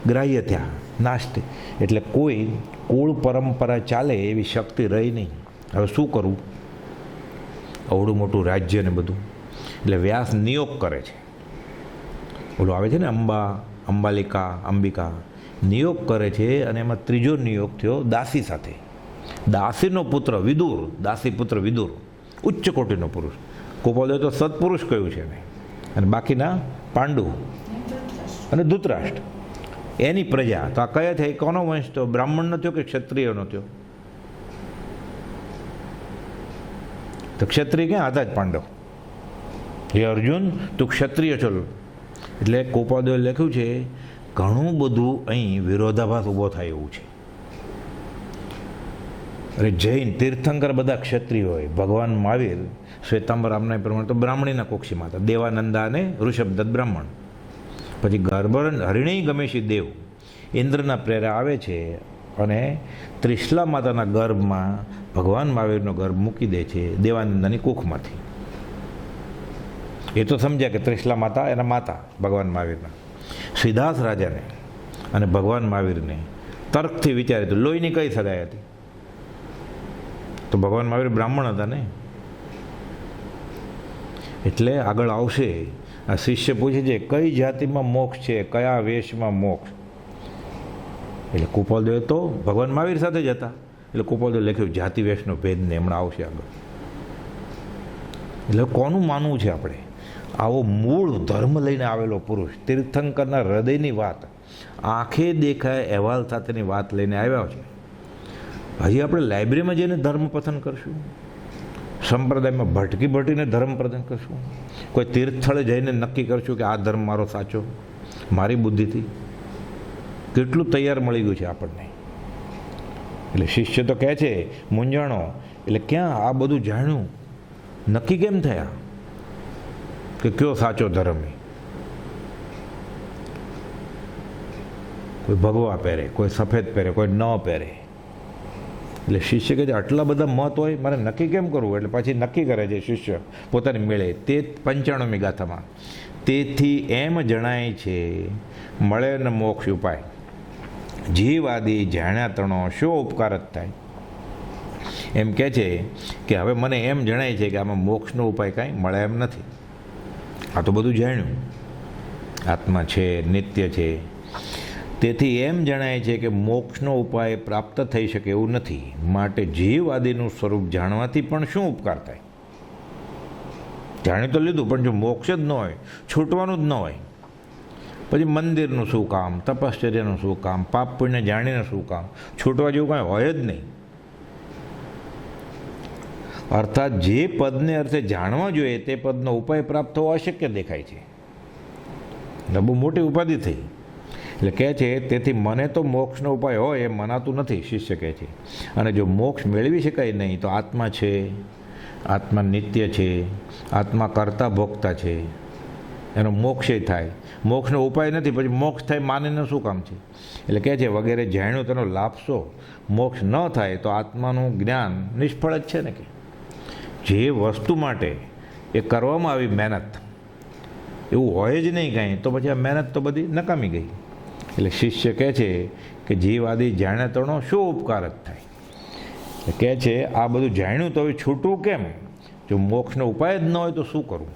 ગ્રાહ્ય થયા, નાશ થઈ. એટલે કોઈ કુળ પરંપરા ચાલે એવી શક્તિ રહી નહીં. હવે શું કરવું? અવડું મોટું રાજ્ય ને બધું. એટલે વ્યાસ નિયોગ કરે છે. ઓલું આવે છે ને અંબિકા નિયોગ કરે છે. અને એમાં ત્રીજો નિયોગ થયો દાસી સાથે. દાસીનો પુત્ર વિદુર, દાસી પુત્ર વિદુર, ઉચ્ચ કોટીનો પુરુષ. કુપોલે તો સત્પુરુષ કહ્યું છે એને. અને બાકીના પાંડુ અને ધૃતરાષ્ટ્ર એની પ્રજા. તો આ કયા થઈ? કોનો વંશ થયો? બ્રાહ્મણનો થયો કે ક્ષત્રિયનો થયો? તો ક્ષત્રિય ક્યાં હતા જ પાંડવ. હે અર્જુન, તું ક્ષત્રિય છો. એટલે કોપાદેવે લખ્યું છે ઘણું બધું અહીં વિરોધાભાસ ઊભો થાય એવું છે. અરે જૈન તીર્થંકર બધા ક્ષત્રિય હોય. ભગવાન મહાવીર શ્વેતાંબર આમના પ્રમાણે તો બ્રાહ્મણીના કોક્ષીમાં હતા. દેવાનંદા અને ઋષભદત્ત બ્રાહ્મણ. પછી હરિણી ગમેશી દેવ ઇન્દ્રના પ્રેરે આવે છે અને ત્રિશલા માતાના ગર્ભમાં ભગવાન મહાવીરનો ગર્ભ મૂકી દે છે દેવાનંદાની કુખમાંથી. એ તો સમજ્યા કે ત્રિશલા માતા એના માતા ભગવાન મહાવીરના. સિદ્ધાર્થ રાજાને અને ભગવાન મહાવીરને તર્કથી વિચારે તો લોહીની કઈ સગાઈ હતી? તો ભગવાન મહાવીર બ્રાહ્મણ હતા ને. એટલે આગળ આવશે. આ શિષ્ય પૂછે છે કઈ જાતિમાં મોક્ષ છે, કયા વેશમાં મોક્ષ? એટલે કુપાલદેવ તો ભગવાન મહાવીર સાથે જ હતા. એટલે કુપાલદેવ લખ્યું જાતિ વેશનો ભેદ ને હમણાં આવશે આગળ. એટલે કોનું માનવું છે આપણે? આવો મૂળ ધર્મ લઈને આવેલો પુરુષ, તીર્થંકરના હૃદયની વાત, આંખે દેખાય અહેવાલ સાથેની વાત લઈને આવ્યા છે. હજી આપણે લાઇબ્રેરીમાં જઈને ધર્મ પસંદ કરશું? સંપ્રદાયમાં ભટકીને ધર્મ પસંદ કરશું? કોઈ તીર્થ સ્થળે જઈને નક્કી કરશું કે આ ધર્મ મારો સાચો મારી બુદ્ધિથી? કેટલું તૈયાર મળી ગયું છે આપણને. એટલે શિષ્ય તો કહે છે મૂંઝાણો. એટલે ક્યાં આ બધું જાણ્યું? નક્કી કેમ થયા કે કયો સાચો ધર્મ? કોઈ ભગવા પહેરે, કોઈ સફેદ પહેરે, કોઈ ન પહેરે. એટલે શિષ્ય કહે છે આટલા બધા મત હોય, મારે નક્કી કેમ કરવું? એટલે પછી નક્કી કરે છે શિષ્ય પોતાની મેળે. તે 95મી ગાથામાં તેથી એમ જણાય છે મળે ન મોક્ષ ઉપાય, જીવ આદિ જાણ્યા તણો શો ઉપકાર જ થાય. એમ કહે છે કે હવે મને એમ જણાય છે કે આમાં મોક્ષનો ઉપાય કાંઈ મળે એમ નથી. આ તો બધું જાણ્યું, આત્મા છે, નિત્ય છે. તેથી એમ જણાય છે કે મોક્ષનો ઉપાય પ્રાપ્ત થઈ શકે એવું નથી. માટે જીવ આદિનું સ્વરૂપ જાણવાથી પણ શું ઉપકાર થાય? જાણી તો લીધું, પણ જો મોક્ષ જ ન હોય, છૂટવાનું જ ન હોય, પછી મંદિરનું શું કામ, તપશ્ચર્યાનું શું કામ, પાપ પુણ્ય જાણીને શું કામ? છૂટવા જેવું કાંઈ હોય જ નહીં. અર્થાત જે પદને અર્થે જાણવા જોઈએ તે પદનો ઉપાય પ્રાપ્ત થવો અશક્ય દેખાય છે. બહુ મોટી ઉપાધિ થઈ. એટલે કહે છે તેથી મને તો મોક્ષનો ઉપાય હોય એ મનાતું નથી, શિષ્ય કહે છે. અને જો મોક્ષ મેળવી શકાય નહીં તો આત્મા છે, આત્મા નિત્ય છે, આત્મા કરતા ભોગતા છે, એનો મોક્ષ થાય. મોક્ષનો ઉપાય નથી, પછી મોક્ષ થાય માનીને શું કામ છે? એટલે કહે છે વગેરે જાણ્યું તેનો લાભ શો? મોક્ષ ન થાય તો આત્માનું જ્ઞાન નિષ્ફળ જ છે ને. કે જે વસ્તુ માટે એ કરવામાં આવી મહેનત એવું હોય જ નહીં કાંઈ, તો પછી આ મહેનત તો બધી નકામી ગઈ. એટલે શિષ્ય કહે છે કે જીવ આદિ જાણે તણો શું ઉપકાર જ થાય? એટલે કહે છે આ બધું જાણ્યું તો હવે છૂટવું કેમ? જો મોક્ષનો ઉપાય જ ન હોય તો શું કરવું?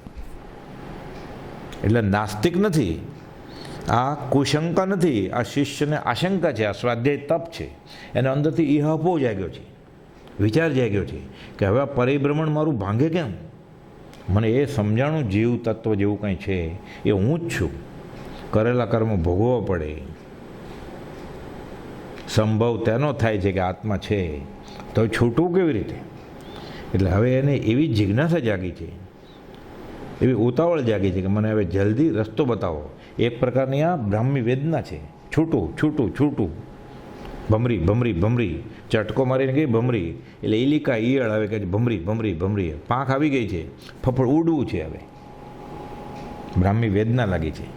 એટલે નાસ્તિક નથી, આ કુશંકા નથી, આ શિષ્યને આશંકા છે, આ સ્વાધ્યાય તપ છે. એને અંદરથી ઈહાપો જાગ્યો છે, વિચાર જાગ્યો છે કે હવે આ પરિભ્રમણ મારું ભાંગે કેમ? મને એ સમજાણું જીવ તત્વ જેવું કંઈ છે એ હું જ છું. કરેલા કર્મ ભોગવવા પડે. સંભવ તેનો થાય છે કે આત્મા છે, તો છૂટવું કેવી રીતે? એટલે હવે એને એવી જિજ્ઞાસા જાગી છે, એવી ઉતાવળ જાગી છે કે મને હવે જલ્દી રસ્તો બતાવો. એક પ્રકારની આ બ્રાહ્મી વેદના છે. છૂટું છૂટું છૂટું, ભમરી ભમરી ભમરી, ચટકો મારીને ગઈ ભમરી, એટલે ઈલિકા ઈયળ હવે કહે છે ભમરી ભમરી ભમરી, પાંખ આવી ગઈ છે, ફફડ ઉડવું છે. હવે બ્રાહ્મી વેદના લાગી છે.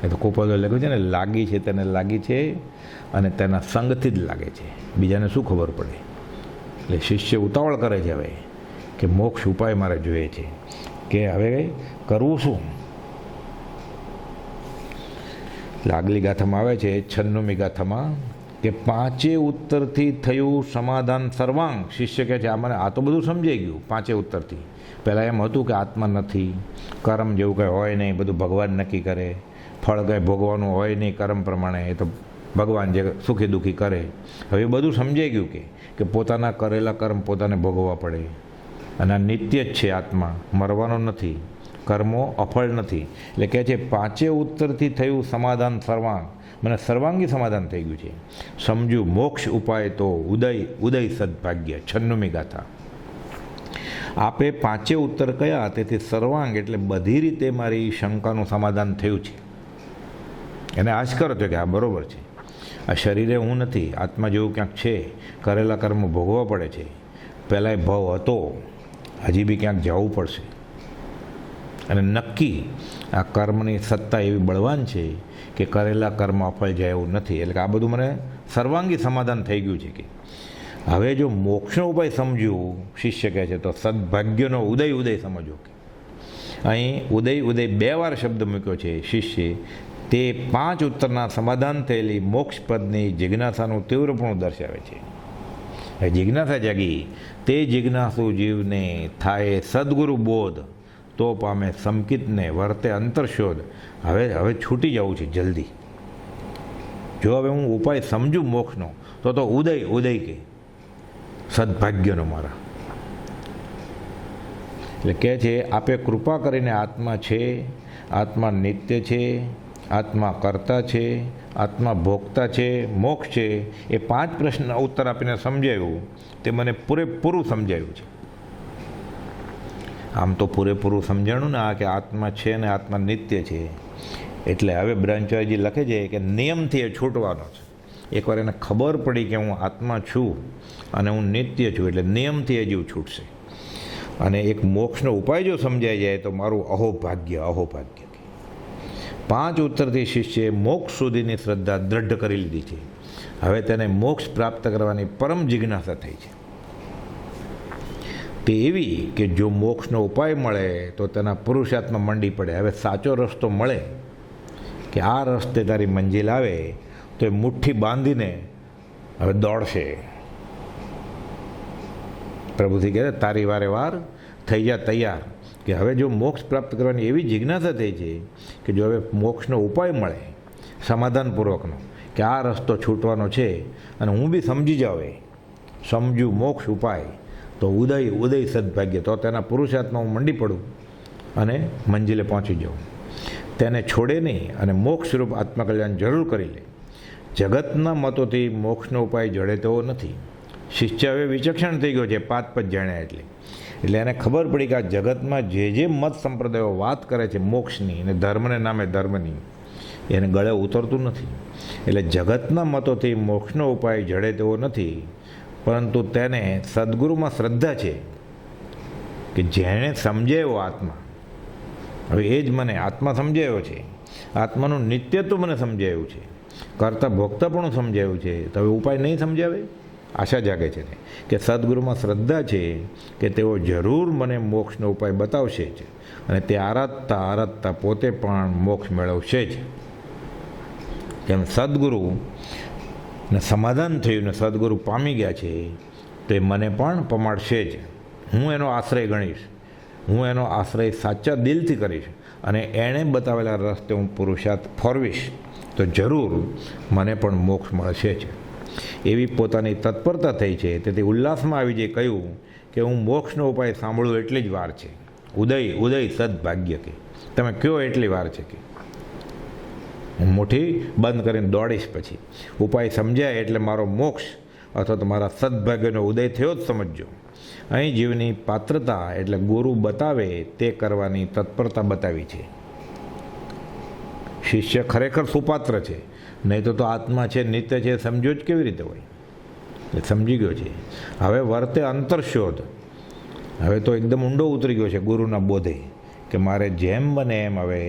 એ તો કોપદો લખ્યું છે ને, લાગી છે તેને લાગી છે અને તેના સંગથી જ લાગે છે, બીજાને શું ખબર પડે? એટલે શિષ્ય ઉતાવળ કરે છે હવે કે મોક્ષ ઉપાય મારે જોઈએ છે, કે હવે કરવું શું? આગલી ગાથામાં આવે છે 96મી ગાથામાં કે પાંચે ઉત્તરથી થયું સમાધાન સર્વાંગ. શિષ્ય કહે છે આ મને આ તો બધું સમજાઈ ગયું પાંચે ઉત્તરથી. પહેલાં એમ હતું કે આત્મા નથી, કર્મ જેવું કંઈ હોય નહીં, બધું ભગવાન નક્કી કરે, ફળ કંઈ ભોગવાનું હોય નહીં કર્મ પ્રમાણે, એ તો ભગવાન જે સુખી દુઃખી કરે. હવે એ બધું સમજાઈ ગયું કે પોતાના કરેલા કર્મ પોતાને ભોગવવા પડે, અને આ નિત્ય જ છે આત્મા, મરવાનો નથી, કર્મો અફળ નથી. એટલે કહે છે પાંચે ઉત્તરથી થયું સમાધાન સર્વાંગ, મને સર્વાંગી સમાધાન થઈ ગયું છે. સમજુ મોક્ષ ઉપાય તો ઉદય ઉદય સદભાગ્ય. 96મી ગાથા. આપે પાંચે ઉત્તર કયા, તેથી સર્વાંગ એટલે બધી રીતે મારી શંકાનું સમાધાન થયું છે. એને આશ્ચર્ય થયો કે આ બરાબર છે, આ શરીરે હું નથી, આત્મા જેવું ક્યાંક છે, કરેલા કર્મ ભોગવવા પડે છે, પહેલાંય ભાવ હતો, હજી બી ક્યાંક જવું પડશે, અને નક્કી આ કર્મની સત્તા એવી બળવાન છે કે કરેલા કર્મ અફળ જાય એવું નથી. એટલે કે આ બધું મને સર્વાંગી સમાધાન થઈ ગયું છે. કે હવે જો મોક્ષનો ઉપાય સમજ્યું, શિષ્ય કહે છે, તો સદભાગ્યનો ઉદય ઉદય સમજો. કે અહીં ઉદય ઉદય 2 વાર શબ્દ મૂક્યો છે શિષ્ય, તે 5 ઉત્તરના સમાધાન થયેલી મોક્ષપદની જિજ્ઞાસાનું તીવ્રપણું દર્શાવે છે. જિજ્ઞાસા જાગી, તે જિજ્ઞાસુ જીવને થાય સદગુરુ બોધ, તો પામે સમકિતને વર્તે અંતરશોધ. હવે છૂટી જવું છે જલ્દી. જો હવે હું ઉપાય સમજું મોક્ષનો, તો ઉદય ઉદય કે સદભાગ્યનો મારા. એટલે કહે છે આપે કૃપા કરીને આત્મા છે, આત્મા નિત્ય છે, આત્મા કરતા છે, આત્મા ભોગતા છે, મોક્ષ છે, એ 5 પ્રશ્નના ઉત્તર આપીને સમજાવ્યું. તે મને પૂરેપૂરું સમજાયું છે. આમ તો પૂરેપૂરું સમજાણું ને આ કે આત્મા છે ને આત્મા નિત્ય છે. એટલે હવે બ્રહ્મચારીજી લખે છે કે નિયમથી એ છૂટવાનો છે. એકવાર એને ખબર પડી કે હું આત્મા છું અને હું નિત્ય છું, એટલે નિયમથી એ જીવ છૂટશે. અને એક મોક્ષનો ઉપાય જો સમજાઈ જાય તો મારું અહોભાગ્ય અહોભાગ્ય. 5 ઉત્તરથી શિષ્યએ મોક્ષ સુધીની શ્રદ્ધા દ્રઢ કરી લીધી છે. હવે તેને મોક્ષ પ્રાપ્ત કરવાની પરમ જિજ્ઞાસા થઈ છે. તે એવી કે જો મોક્ષનો ઉપાય મળે તો તેના પુરુષાર્થમાં મંડી પડે. હવે સાચો રસ્તો મળે કે આ રસ્તે તારી મંજિલ આવે તો એ મુઠ્ઠી બાંધીને હવે દોડશે. પ્રભુથી કહે તારી વારે વાર થઈ જા તૈયાર. કે હવે જો મોક્ષ પ્રાપ્ત કરવાની એવી જિજ્ઞાસા થઈ છે કે જો હવે મોક્ષનો ઉપાય મળે સમાધાનપૂર્વકનો, કે આ રસ્તો છૂટવાનો છે અને હું બી સમજી જાઉં, સમજું મોક્ષ ઉપાય, તો ઉદય ઉદય સદભાગ્ય, તો તેના પુરુષાર્થમાં હું મંડી પડું અને મંજિલે પહોંચી જાઉં. તેને છોડે નહીં અને મોક્ષરૂપ આત્મકલ્યાણ જરૂર કરી લે. જગતના મતોથી મોક્ષનો ઉપાય જડે તેવો નથી. શિષ્ય હવે વિચક્ષણ થઈ ગયો છે 5 પદ જાણ્યા એટલે એને ખબર પડી કે આ જગતમાં જે મત સંપ્રદાયો વાત કરે છે મોક્ષની અને ધર્મને નામે ધર્મની, એને ગળે ઉતરતું નથી. એટલે જગતના મતોથી મોક્ષનો ઉપાય જડે તેવો નથી, પરંતુ તેને સદગુરુમાં શ્રદ્ધા છે કે જેણે સમજાયો આત્મા, હવે એ જ મને આત્મા સમજાયો છે, આત્માનું નિત્યત્વ મને સમજાયું છે, કરતા ભોગતાપણું સમજાયું છે, તો હવે ઉપાય નહીં સમજાવે? આશા જાગે છે કે સદગુરુમાં શ્રદ્ધા છે કે તેઓ જરૂર મને મોક્ષનો ઉપાય બતાવશે જ, અને તે આરાધતા આરાધતા પોતે પણ મોક્ષ મેળવશે જ. કેમ સદગુરુને સમાધાન થયું ને સદગુરુ પામી ગયા છે, તે મને પણ પમાડશે જ. હું એનો આશ્રય ગણીશ, હું એનો આશ્રય સાચા દિલથી કરીશ, અને એણે બતાવેલા રસ્તે હું પુરુષાર્થ ફરવીશ, તો જરૂર મને પણ મોક્ષ મળશે જ. એવી પોતાની તત્પરતા થઈ છે. તેથી ઉલ્લાસમાં આવી જઈ કહ્યું કે હું મોક્ષનો ઉપાય સાંભળું એટલી જ વાર છે. ઉદય ઉદય સદભાગ્ય કે તમે કયો એટલી વાર છે કે હું મુઠ્ઠી બંધ કરીને દોડીશ. પછી ઉપાય સમજાય એટલે મારો મોક્ષ અથવા તો મારા સદભાગ્યનો ઉદય થયો જ સમજજો. અહીં જીવની પાત્રતા એટલે ગુરુ બતાવે તે કરવાની તત્પરતા બતાવી છે. શિષ્ય ખરેખર સુપાત્ર છે, નહીં તો આત્મા છે, નિત્ય છે, સમજો જ કેવી રીતે હોય? એ સમજી ગયો છે. હવે વર્તે અંતરશોધ. હવે તો એકદમ ઊંડો ઉતરી ગયો છે ગુરુના બોધે કે મારે જેમ બને એમ હવે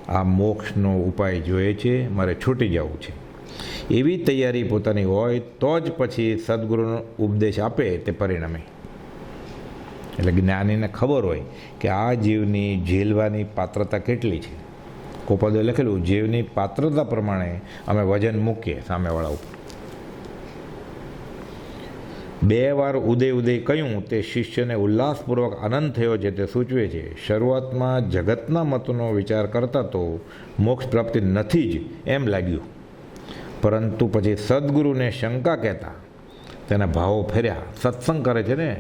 આ મોક્ષનો ઉપાય જોઈએ છે, મારે છૂટી જવું છે. એવી તૈયારી પોતાની હોય તો જ પછી સદગુરુનો ઉપદેશ આપે તે પરિણમે. એટલે જ્ઞાનીને ખબર હોય કે આ જીવની ઝીલવાની પાત્રતા કેટલી છે. કોપદે લખેલું, જીવની પાત્રતા પ્રમાણે અમે વજન મૂકીએ સામેવાળા ઉપર. 2 વાર ઉદય ઉદય કહ્યું તે શિષ્યને ઉલ્લાસપૂર્વક આનંદ થયો છે તે સૂચવે છે. શરૂઆતમાં જગતના મતનો વિચાર કરતા તો મોક્ષ પ્રાપ્તિ નથી જ એમ લાગ્યું, પરંતુ પછી સદગુરુને શંકા કહેતા તેના ભાવો ફેર્યા. સત્સંગ કરે છે ને,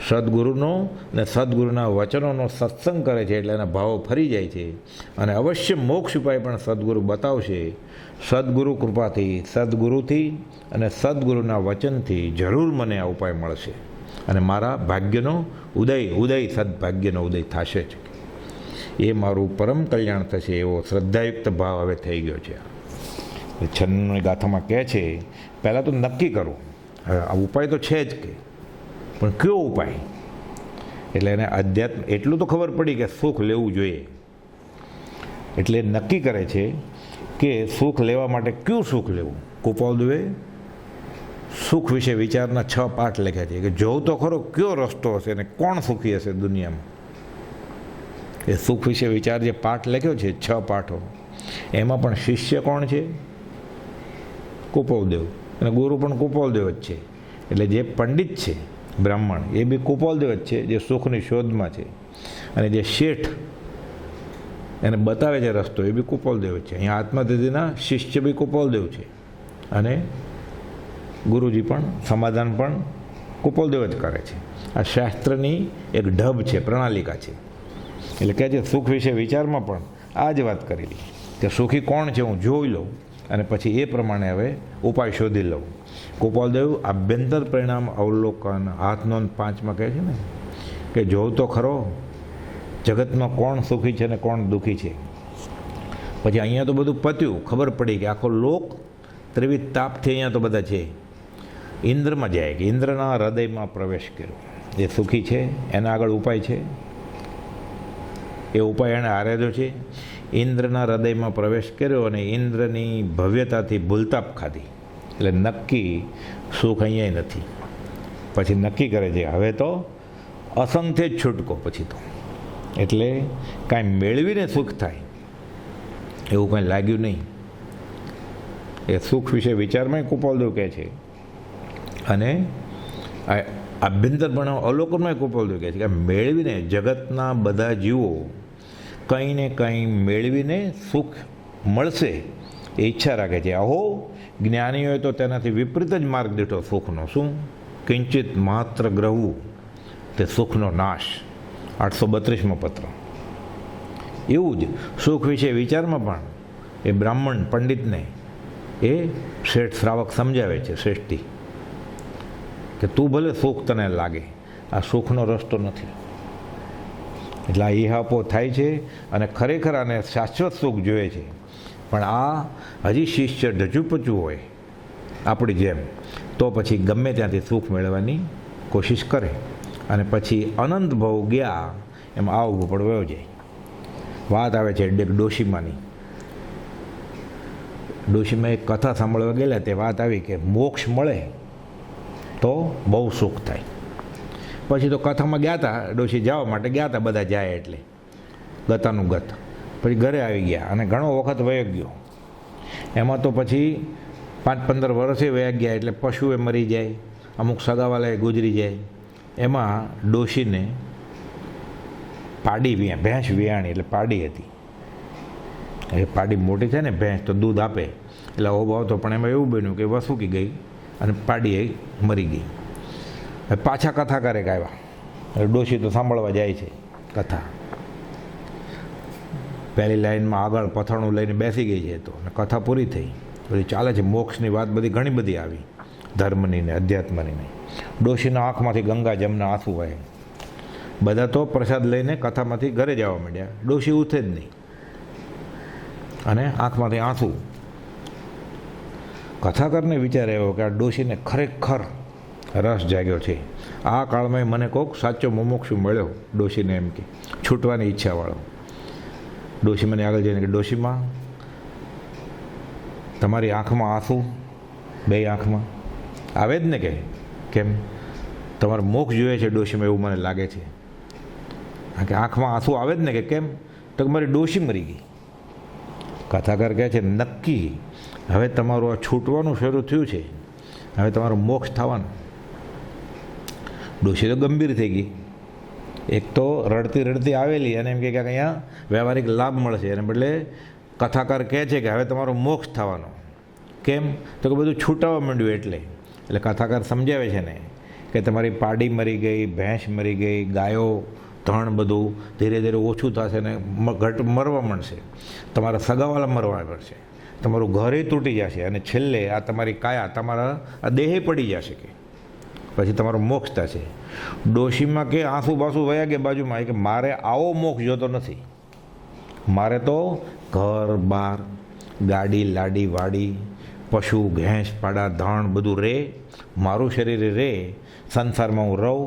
સદગુરુનો ને સદગુરુના વચનોનો સત્સંગ કરે છે એટલે એના ભાવો ફરી જાય છે, અને અવશ્ય મોક્ષ ઉપાય પણ સદગુરુ બતાવશે. સદગુરુ કૃપાથી, સદગુરુથી અને સદગુરુના વચનથી જરૂર મને આ ઉપાય મળશે, અને મારા ભાગ્યનો ઉદય ઉદય સદભાગ્યનો ઉદય થશે જ. એ મારું પરમ કલ્યાણ થશે એવો શ્રદ્ધાયુક્ત ભાવ હવે થઈ ગયો છે. છન્નની ગાથામાં કહે છે, પહેલાં તો નક્કી કરો, હવે આ ઉપાય તો છે જ કે, પણ કયો ઉપાય? એટલે એને અધ્યાત્મ એટલું તો ખબર પડી કે સુખ લેવું જોઈએ. એટલે નક્કી કરે છે કે સુખ લેવા માટે કયું સુખ લેવું. કૃપાળદેવે સુખ વિશે વિચારના 6 પાઠ લખ્યા છે કે જોઉં તો ખરો કયો રસ્તો હશે અને કોણ સુખી હશે દુનિયામાં. એ સુખ વિશે વિચાર જે પાઠ લખ્યો છે 6 પાઠો, એમાં પણ શિષ્ય કોણ છે? કૃપાળદેવ, અને ગુરુ પણ કૃપાળદેવ જ છે. એટલે જે પંડિત છે બ્રાહ્મણ એ બી કૃપાળદેવ જ છે જે સુખની શોધમાં છે, અને જે શેઠ એને બતાવે છે રસ્તો એ બી કૃપાળદેવ જ છે. અહીંયા આત્માદિના શિષ્ય બી કૃપાળદેવ છે, અને ગુરુજી પણ સમાધાન પણ કૃપાળદેવ જ કરે છે. આ શાસ્ત્રની એક ઢબ છે, પ્રણાલિકા છે. એટલે કહે છે સુખ વિશે વિચારમાં પણ આ જ વાત કરેલી કે સુખી કોણ છે હું જોઈ લઉં, અને પછી એ પ્રમાણે હવે ઉપાય શોધી લઉં. કૃપાળદેવ આભ્યંતર પરિણામ અવલોકન હાથ નોંધ 5માં કહે છે ને કે જોઉં તો ખરો જગતમાં કોણ સુખી છે ને કોણ દુઃખી છે. પછી અહીંયા તો બધું પત્યું, ખબર પડી કે આખો લોક ત્રિવિધ તાપથી અહીંયા તો બધા છે. ઇન્દ્રમાં જાય કે ઇન્દ્રના હૃદયમાં પ્રવેશ કર્યો. જે સુખી છે એના આગળ ઉપાય છે, એ ઉપાય એણે આરેજો છે. ઇન્દ્રના હૃદયમાં પ્રવેશ કર્યો અને ઇન્દ્રની ભવ્યતાથી ભૂલતાપ ખાધી. એટલે નક્કી સુખ અહીંયા નથી. પછી નક્કી કરે છે હવે તો અસંખ્ય જ છૂટકો. પછી તો એટલે કાંઈ મેળવીને સુખ થાય એવું કાંઈ લાગ્યું નહીં. એ સુખ વિશે વિચારમાં કૃપાળદેવ કહે છે, અને આભ્યંતર પણ અવલોકનમાં કૃપાળદેવ કહે છે કે મેળવીને જગતના બધા જીવો કંઈ ને કંઈ મેળવીને સુખ મળશે એ ઈચ્છા રાખે છે. અહો જ્ઞાનીઓએ તો તેનાથી વિપરીત જ માર્ગ દીઠો સુખનો. શું? કિંચિત માત્ર ગ્રહવું તે સુખનો નાશ. 832મો પત્ર. એવું જ સુખ વિશે વિચારમાં પણ એ બ્રાહ્મણ પંડિતને એ શેઠ શ્રાવક સમજાવે છે, શ્રેષ્ઠી, કે તું ભલે સુખ તને લાગે, આ સુખનો રસ્તો નથી. એટલે આ ઈહાપો થાય છે, અને ખરેખર આને શાશ્વત સુખ જોઈએ છે પણ આ હજી શિષ્ય ઢચુપચું હોય આપણી જેમ, તો પછી ગમે ત્યાંથી સુખ મેળવવાની કોશિશ કરે અને પછી અનંત ભાવ ગયા એમ આ ઊભો પણ વયો જાય. વાત આવે છે ડોશીમાની. ડોશીમાં એક કથા સાંભળવા ગયેલા, તે વાત આવી કે મોક્ષ મળે તો બહુ સુખ થાય. પછી તો કથામાં ગયા હતા, ડોશી જવા માટે ગયા હતા, બધા જાય એટલે ગતાનું ગત. પછી ઘરે આવી ગયા અને ઘણો વખત વયો ગયો. એમાં તો પછી 5-15 વર્ષે વયા ગયા એટલે પશુએ મરી જાય, અમુક સગાવાલાએ ગુજરી જાય. એમાં ડોશીને પાડી ભેંસ વિયાણી, એટલે પાડી હતી. એ પાડી મોટી થાય ને ભેંસ તો દૂધ આપે એટલે ઓબો આવતો, પણ એમાં એવું બન્યું કે વસૂકી ગઈ અને પાડી એ મરી ગઈ. પાછા કથા કરે કે આવ્યા, ડોશી તો સાંભળવા જાય છે કથા. પહેલી લાઈનમાં આગળ પથાણું લઈને બેસી ગઈ છે, તો કથા પૂરી થઈ. બધી ચાલે છે, મોક્ષની વાત બધી ઘણી બધી આવી, ધર્મની ને અધ્યાત્મની ને. ડોશીના આંખમાંથી ગંગા જમના આંસુ વહે. બધા તો પ્રસાદ લઈને કથામાંથી ઘરે જવા માંડ્યા, ડોશી ઉઠે જ નહીં અને આંખમાંથી આંસુ. કથાકારને વિચાર આવ્યો કે આ ડોશીને ખરેખર રસ જાગ્યો છે. આ કાળમાં મને કોઈક સાચો મુમુક્ષુ મળ્યો, ડોશીને એમ કે છૂટવાની ઈચ્છાવાળો. ડોશી મને આગળ જઈને કે ડોશીમાં તમારી આંખમાં આંસુ, બે આંખમાં આવે જ ને? કે કેમ તમારે મોક્ષ જોઈએ છે ડોશીમાં, એવું મને લાગે છે. કે આંખમાં આંસુ આવે જ ને? કે કેમ? તો મારી ડોશી મરી ગઈ. કથાકાર કહે છે નક્કી હવે તમારું આ છૂટવાનું શરૂ થયું છે, હવે તમારું મોક્ષ થવાનું. ડોશી તો ગંભીર થઈ ગઈ. એક તો રડતી રડતી આવેલી અને એમ કે અહીંયા વ્યવહારિક લાભ મળશે, અને બદલે કથાકાર કહે છે કે હવે તમારો મોક્ષ થવાનો. કેમ? તો કે બધું છૂટાવા માંડ્યું એટલે કથાકાર સમજાવે છે ને કે તમારી પાડી મરી ગઈ, ભેંસ મરી ગઈ, ગાયો, ધણ બધું ધીરે ધીરે ઓછું થશે ને ઘટ મરવા માંડશે. તમારા સગાવાલા મરવા પડશે, તમારું ઘરે તૂટી જશે અને છેલ્લે આ તમારી કાયા, તમારા આ દેહે પડી જશે. કે પછી તમારો મોક્ષ થશે. ડોશીમાં કે આંસુ બાસુ વયા ગયા બાજુમાં, કે મારે આવો મોક્ષ જોતો નથી. મારે તો ઘર બાર, ગાડી લાડી વાડી, પશુ ભેંસ પાડા ધણ બધું રહે, મારું શરીર રહે, સંસારમાં હું રહું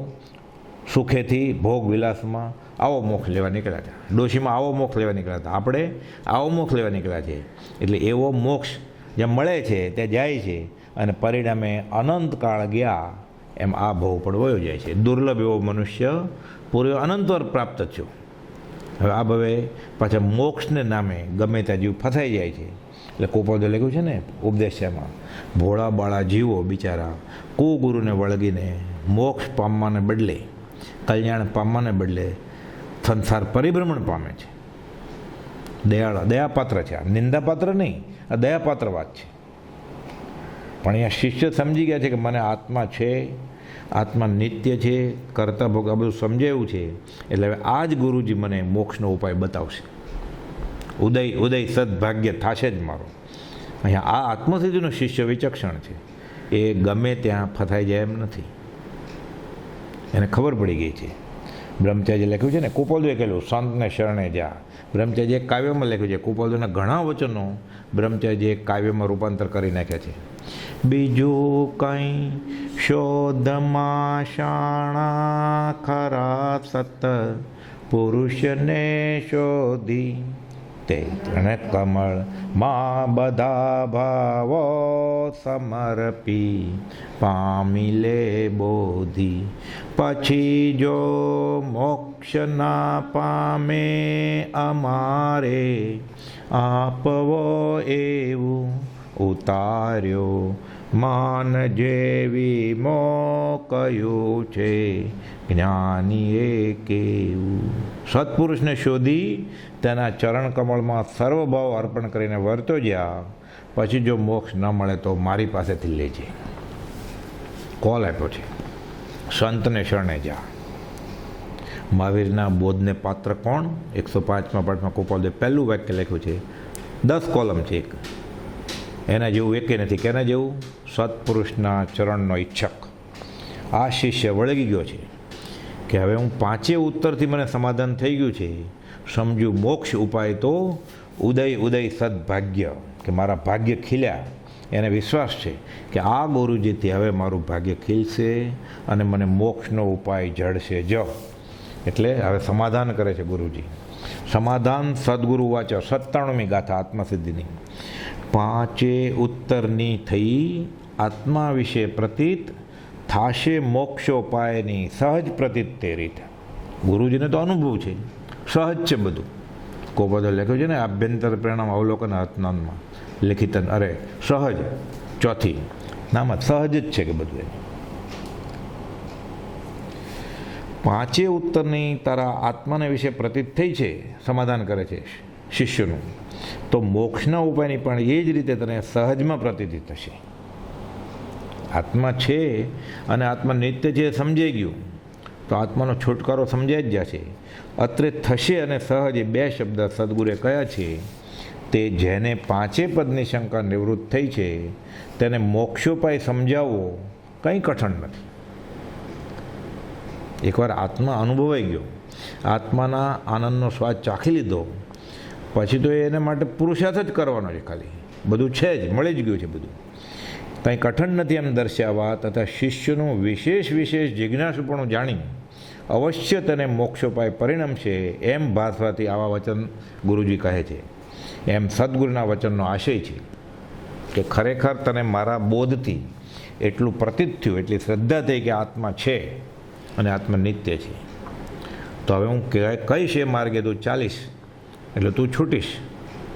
સુખેથી ભોગ વિલાસમાં. આવો મોક્ષ લેવા નીકળ્યા હતા. ડોશીમાં આવો મોક્ષ લેવા નીકળ્યા હતા, આપણે આવો મોક્ષ લેવા નીકળ્યા છે. એટલે એવો મોક્ષ જે મળે છે ત્યાં જાય છે અને પરિણામે અનંતકાળ ગયા એમ આ ભાવ પણ વયો જાય છે. દુર્લભ એવો મનુષ્ય પૂરો અનંતવાર પ્રાપ્ત થયો. હવે આ ભવે પાછા મોક્ષને નામે ગમે ત્યાં જીવ ફસાઈ જાય છે. એટલે કોપોદે લખ્યું છે ને ઉપદેશ્યમાં, ભોળા બાળા જીવો બિચારા કુગુરુને વળગીને મોક્ષ પામવાને બદલે, કલ્યાણ પામવાને બદલે સંસાર પરિભ્રમણ પામે છે. દયાપાત્ર છે આ, નિંદાપાત્ર નહીં, આ દયાપાત્ર વાત છે. પણ અહીંયા શિષ્ય સમજી ગયા છે કે મને આત્મા છે, આત્મા નિત્ય છે, કરતા ભોગ આ બધું સમજાયું છે. એટલે હવે આ જ ગુરુજી મને મોક્ષનો ઉપાય બતાવશે. ઉદય સદભાગ્ય થશે જ મારો. અહીંયા આ આત્મસિદ્ધિનો શિષ્ય વિચક્ષણ છે, એ ગમે ત્યાં ફસાઈ જાય એમ નથી. એને ખબર પડી ગઈ છે. બ્રહ્મચાર્ય લખ્યું છે ને, કુપોલદુએ કહેલું સંતને શરણે જા. બ્રહ્મચાર્ય એક કાવ્યમાં લખ્યું છે. કુપોલદુના ઘણા વચનો બ્રહ્મચાર્ય એક કાવ્યમાં રૂપાંતર કરી નાખ્યા છે. બીજું કંઈ શોધમાં શાણા ખરા સત પુરુષને શોધી, તે ત્રણ કમળમાં બધા ભાવો સમર્પી પામી લે બોધી. પછી જો મોક્ષ ના પામે અમારે આપવો એવું ઉતાર્યો માન જેવી મો કયું છે જ્ઞાનીએ કેવું. સત્પુરુષને શોધી તેના ચરણ કમળમાં સર્વભાવ અર્પણ કરીને વર્તો જ્યાં, પછી જો મોક્ષ ન મળે તો મારી પાસેથી લેજે. કોલ આપ્યો છે, સંતને શરણે જા. મહાવીરના બોધને પાત્ર કોણ? 105મા પાઠમાં કુપોલદે પહેલું વાક્ય લખ્યું છે. 10 કોલમ છે. એક એના જેવું એકે નથી. કેના જેવું? સત્પુરુષના ચરણનો ઈચ્છક. આ શિષ્ય વળગી ગયો છે કે હવે હું 5 ઉત્તરથી મને સમાધાન થઈ ગયું છે, સમજ્યું મોક્ષ ઉપાય તો ઉદય ઉદય સદભાગ્ય, કે મારા ભાગ્ય ખીલ્યા. એને વિશ્વાસ છે કે આ ગુરુજીથી હવે મારું ભાગ્ય ખીલશે અને મને મોક્ષનો ઉપાય જડશે જ. એટલે હવે સમાધાન કરે છે ગુરુજી. સમાધાન સદગુરુ વાચો 97મી ગાથા આત્મસિદ્ધિની. પાંચે ઉત્તરની થઈ આત્મા વિશે પ્રતીત, થાશે મોક્ષોપાયની સહજ પ્રતીત તે રીત. ગુરુજીને તો અનુભવ છે, સહજ છે બધું. કોપદે લખ્યું છે ને આભ્યંતર પરિણામ અવલોકન હતનાનમાં લેખિતન, અરે સહજ ચોથી નામાં સહજ જ છે કે બધું. પાંચે ઉત્તરની તારા આત્માને વિશે પ્રતીત થઈ છે, સમાધાન કરે છે શિષ્યનું, તો મોક્ષના ઉપાયની પણ એ જ રીતે તને સહજમાં પ્રતીતિ થશે. આત્મા છે અને આત્મા નિત્ય છે સમજાઈ ગયું, તો આત્માનો છુટકારો સમજાઈ જ જશે. અત્રે થશે અને સહજ એ બે શબ્દ સદગુરુએ કયા છે. તે જેને પાંચે પદની શંકા નિવૃત્ત થઈ છે તેને મોક્ષોપાય સમજાવવો કંઈ કઠણ નથી. એકવાર આત્મા અનુભવાઈ ગયો, આત્માના આનંદનો સ્વાદ ચાખી લીધો, પછી તો એને માટે પુરુષાર્થ જ કરવાનો છે. ખાલી બધું છે જ, મળી જ ગયું છે બધું, કંઈ કઠણ નથી એમ દર્શાવવા તથા શિષ્યનું વિશેષ જિજ્ઞાસુપણું જાણી અવશ્ય તને મોક્ષોપાય પરિણમશે એમ ભાસવાથી આવા વચન ગુરુજી કહે છે. એમ સદગુરુના વચનનો આશય છે કે ખરેખર તને મારા બોધથી એટલું પ્રતીત થયું, એટલી શ્રદ્ધા થઈ કે આત્મા છે અને આત્મા નિત્ય છે. તો હવે હું કહીશ એ માર્ગે તું ચાલીશ એટલે તું છૂટીશ.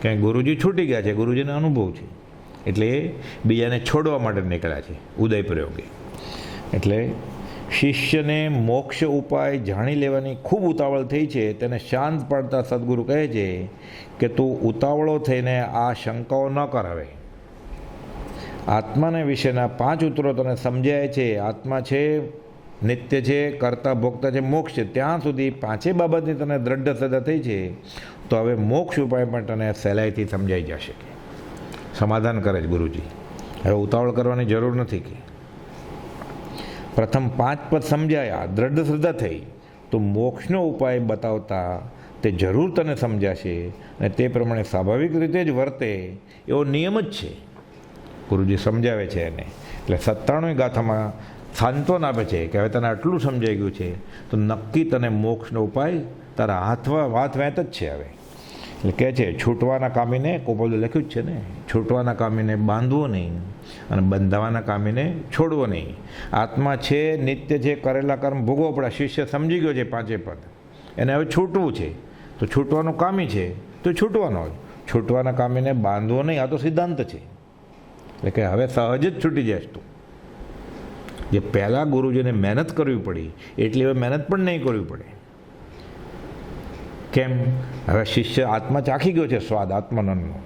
ક્યાંય ગુરુજી છૂટી ગયા છે, ગુરુજીને અનુભવ છે, એટલે એ બીજાને છોડવા માટે નીકળ્યા છે ઉદય પ્રયોગે. એટલે શિષ્યને મોક્ષ ઉપાય જાણી લેવાની ખૂબ ઉતાવળ થઈ છે, તેને શાંત પાડતા સદગુરુ કહે છે કે તું ઉતાવળો થઈને આ શંકાઓ ન કરાવે. આત્માને વિશેના 5 ઉત્તરો તને સમજાય છે. આત્મા છે, નિત્ય છે, કર્તા ભોગતા છે, મોક્ષ છે, ત્યાં સુધી 5 બાબતની તને દ્રઢ શ્રદ્ધા થઈ છે, તો હવે મોક્ષ ઉપાય પણ તને સહેલાઈથી સમજાઈ જશે. સમાધાન કરે છે ગુરુજી. હવે ઉતાવળ કરવાની જરૂર નથી. કે પ્રથમ 5 પદ સમજાયા, દ્રઢ શ્રદ્ધા થઈ, તો મોક્ષનો ઉપાય બતાવતા તે જરૂર તને સમજાશે અને તે પ્રમાણે સ્વાભાવિક રીતે જ વર્તે એવો નિયમ જ છે. ગુરુજી સમજાવે છે એને. એટલે 97મી ગાથામાં સાંત્વન આપે છે કે હવે તને આટલું સમજાઈ ગયું છે તો નક્કી તને મોક્ષનો ઉપાય તારા હાથ વેત જ છે. હવે એટલે કહે છે છૂટવાના કામીને, કોપલે લખ્યું જ છે ને, છૂટવાના કામીને બાંધવો નહીં અને બંધાવાના કામીને છોડવો નહીં. આત્મા છે, નિત્ય છે, કરેલા કર્મ ભોગવો પડે. શિષ્ય સમજી ગયો છે 5 પદ, એને હવે છૂટવું છે, તો છૂટવાનું કામી છે તો છૂટવાનો જ. છૂટવાના કામીને બાંધવો નહીં, આ તો સિદ્ધાંત છે. એટલે કે હવે સહજ જ છૂટી જઈશ તું. જે પહેલાં ગુરુજીને મહેનત કરવી પડી એટલી હવે મહેનત પણ નહીં કરવી પડે. કેમ? હવે શિષ્ય આત્મા ચાખી ગયો છે સ્વાદ આત્માનંદનો,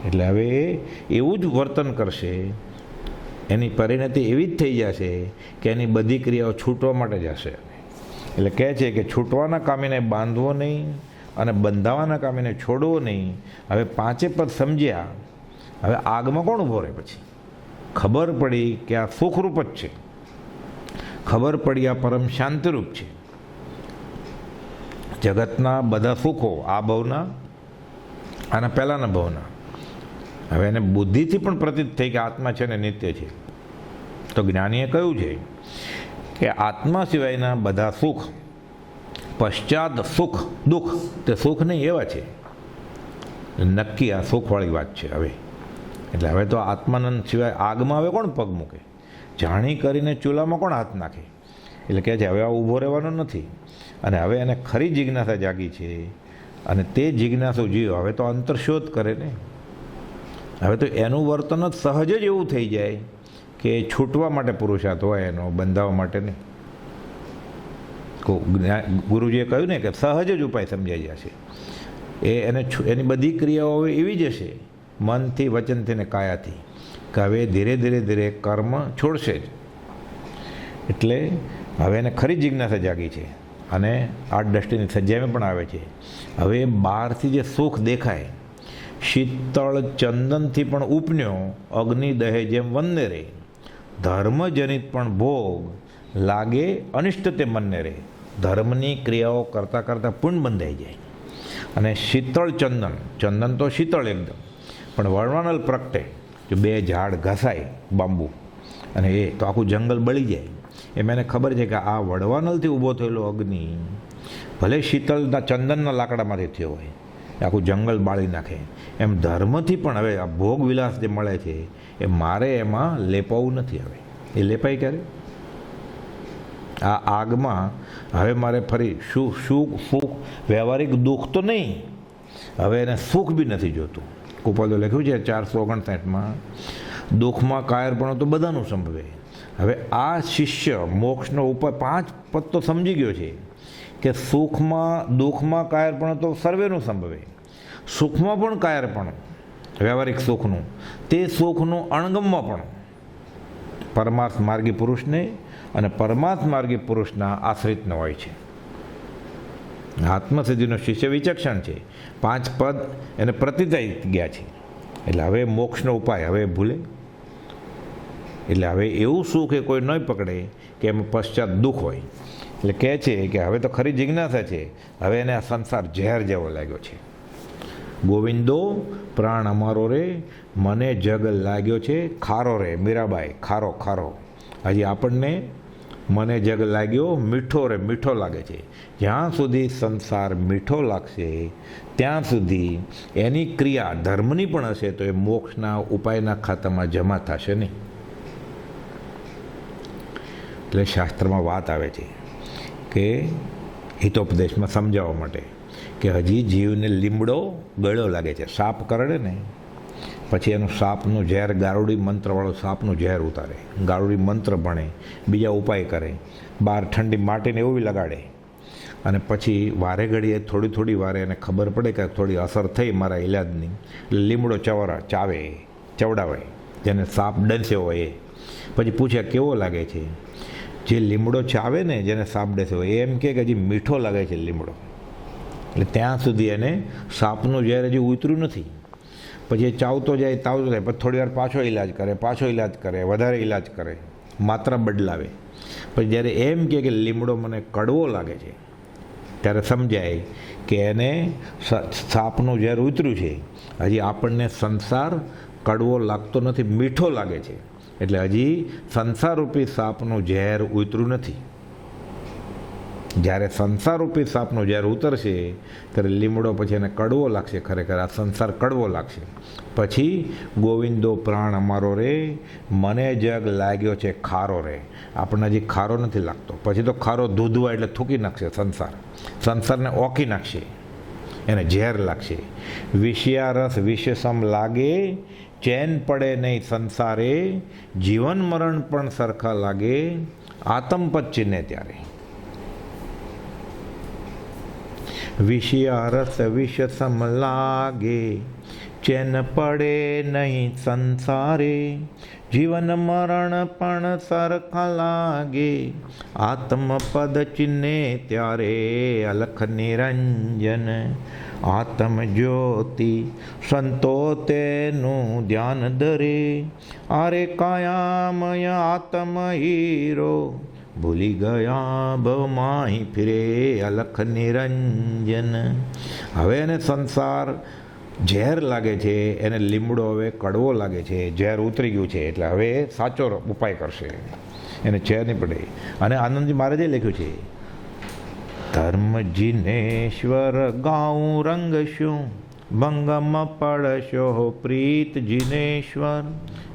એટલે હવે એવું જ વર્તન કરશે. એની પરિણતિ એવી જ થઈ જશે કે એની બધી ક્રિયાઓ છૂટવા માટે જશે. એટલે કહે છે કે છૂટવાના કામીને બાંધવો નહીં અને બંધાવાના કામીને છોડવો નહીં. હવે 5 પદ સમજ્યા, હવે આગમાં કોણ ઊભો રહે? પછી ખબર પડી કે આ સુખરૂપ જ છે, ખબર પડી આ પરમ શાંતિરૂપ છે. જગતના બધા સુખો આ ભવના અને પહેલાંના ભવના, હવે એને બુદ્ધિથી પણ પ્રતીત થઈ કે આત્મા છે ને નિત્ય છે. તો જ્ઞાનીએ કહ્યું છે કે આત્મા સિવાયના બધા સુખ, પશ્ચાત સુખ દુઃખ, તે સુખ નહીં એવા છે. નક્કી આ સુખવાળી વાત છે. હવે એટલે હવે તો આત્માનંદ સિવાય આગમાં હવે કોણ પગ મૂકે? જાણી કરીને ચૂલામાં કોણ હાથ નાખે? એટલે કહે છે હવે આ ઊભો રહેવાનો નથી. અને હવે એને ખરી જિજ્ઞાસા જાગી છે અને તે જિજ્ઞાસુ જીવ હવે તો અંતરશોધ કરે ને. હવે તો એનું વર્તન જ સહજ જ એવું થઈ જાય કે છૂટવા માટે પુરુષાર્થ હોય એનો, બંધાવવા માટે નહીં. ગુરુજીએ કહ્યું ને કે સહજ જ ઉપાય સમજાઈ જશે. એની બધી ક્રિયાઓ હવે એવી જ હશે, મનથી, વચનથી ને કાયાથી, કે હવે ધીરે કર્મ છોડશે જ. એટલે હવે એને ખરી જિજ્ઞાસા જાગી છે અને આ દ્રષ્ટિની સજ્જામાં પણ આવે છે. હવે બહારથી જે સુખ દેખાય, શીતળ ચંદનથી પણ ઉપન્યો અગ્નિ દહે જેમ વંદે રે, ધર્મજનિત પણ ભોગ લાગે અનિષ્ટ તે મનને રે. ધર્મની ક્રિયાઓ કરતાં કરતાં પુણ્ય બંધાઈ જાય અને શીતળ ચંદન, ચંદન તો શીતળ એકદમ, પણ વળવાનલ પ્રગટે, જો બે ઝાડ ઘસાય બાંબુ અને એ તો આખું જંગલ બળી જાય. એ મને ખબર છે કે આ વડવાનલથી ઊભો થયેલો અગ્નિ ભલે શીતળના ચંદનના લાકડામાંથી થયો હોય, આખું જંગલ બાળી નાખે. એમ ધર્મથી પણ હવે આ ભોગ વિલાસ જે મળે છે એ મારે એમાં લેપાવું નથી. હવે એ લેપાય ક્યારે? આ આગમાં હવે મારે ફરી સુખ વ્યવહારિક દુઃખ તો નહીં, હવે એને સુખ બી નથી જોતું. કુપાદો લખ્યું છે 459માં, દુઃખમાં કાયરપણો તો બધાનું સંભવે. હવે આ શિષ્ય મોક્ષનો ઉપાય 5 પદ તો સમજી ગયો છે કે સુખમાં દુઃખમાં કાયરપણો તો સર્વેનું સંભવે, સુખમાં પણ કાયરપણું વ્યવહારિક સુખનું, તે સુખનું અણગમમાં પણ પરમાર્થ માર્ગી પુરુષને અને પરમાર્થ માર્ગી પુરુષના આશ્રિત ન હોય છે. આત્મસિદ્ધિનો શિષ્ય વિચક્ષણ છે. 5 પદ એને પ્રતિતાઈ ગયા છે. એટલે હવે મોક્ષનો ઉપાય હવે ભૂલે. એટલે હવે એવું સુખ એ કોઈ નહીં પકડે કે એમાં પશ્ચાત દુઃખ હોય. એટલે કહે છે કે હવે તો ખરી જિજ્ઞાસા છે, હવે એને આ સંસાર ઝેર જેવો લાગ્યો છે. ગોવિંદો પ્રાણ અમારો રે, મને જગ લાગ્યો છે ખારો રે. મીરાબાઈ, ખારો ખારો. હજી આપણને મને જગ લાગ્યો મીઠો રે, મીઠો લાગે છે. જ્યાં સુધી સંસાર મીઠો લાગશે ત્યાં સુધી એની ક્રિયા ધર્મની પણ હશે તો એ મોક્ષના ઉપાયના ખાતામાં જમા થશે નહીં. એટલે શાસ્ત્રમાં વાત આવે છે કે હિતોપદેશમાં સમજાવવા માટે કે હજી જીવને લીમડો ગળ્યો લાગે છે. સાપ કરડે ને પછી એનું સાપનું ઝેર, ગારુડી મંત્રવાળો સાપનું ઝેર ઉતારે, ગારુડી મંત્ર ભણે, બીજા ઉપાય કરે, બહાર ઠંડી માટીને એવું લગાડે, અને પછી વારે ઘડીએ થોડી વારે એને ખબર પડે કે થોડી અસર થઈ મારા ઇલાજની, એટલે લીમડો ચવડાવે, જેને સાપ ડંસ્યો હોય એ. પછી પૂછે કેવો લાગે છે? જે લીમડો ચાવે ને જેને સાપ ડંસ્યો હોય એ એમ કે હજી મીઠો લાગે છે લીમડો. એટલે ત્યાં સુધી એને સાપનું ઝેર હજી ઉતર્યું નથી. પછી એ ચાવતો જાય, પછી થોડી વાર પાછો ઇલાજ કરે, વધારે ઇલાજ કરે, માત્રા બદલાવે. પછી જ્યારે એમ કે લીમડો મને કડવો લાગે છે ત્યારે સમજાય કે એને સાપનું ઝેર ઉતર્યું છે. હજી આપણને સંસાર કડવો લાગતો નથી, મીઠો લાગે છે. એટલે હજી સંસારરૂપી સાપનું ઝેર ઉતર્યું નથી. જ્યારે સંસારરૂપી સાપનું ઝેર ઉતરશે ત્યારે લીમડો પછી એને કડવો લાગશે, ખરેખર આ સંસાર કડવો લાગશે. પછી ગોવિંદો પ્રાણ અમારો રે, મને જગ લાગ્યો છે ખારો રે. આપણને હજી ખારો નથી લાગતો. પછી તો ખારો દૂધવા એટલે થૂકી નાખશે સંસારને ઓકી નાખશે, એને ઝેર લાગશે. વિષયા રસ વિષસમ લાગે, ચેન પડે નહીં સંસારે, જીવન મરણ પણ સરખા લાગે, આતંપદ ચિહ્ને ત્યારે. વિષયા રસ વિષસમ લાગે, ચેન પડે નહીં સંસારે, જીવન મરણ પણ સરખા લાગે, આત્મપદ ચિહ્ને ત્યારે. અલખ નિરંજન આત્મ જ્યોતિ, સંતો તેનું ધ્યાન ધરે, આરે કાયામય આત્મ હીરો, ભૂલી ગયા ભવમાહી ફિરે. અલખ નિરંજન. હવે એને સંસાર ઝેર લાગે છે, એને લીમડો હવે કડવો લાગે છે, ઝેર ઉતરી ગયું છે. એટલે હવે સાચો ઉપાય કરશે, એને ઝેર નહીં પડે. અને આનંદજી મહારાજે લખ્યું છે, ધર્મ જીનેશ્વર ગાઉં રંગ શું, ભંગમ પડશો પ્રીત જીનેશ્વર,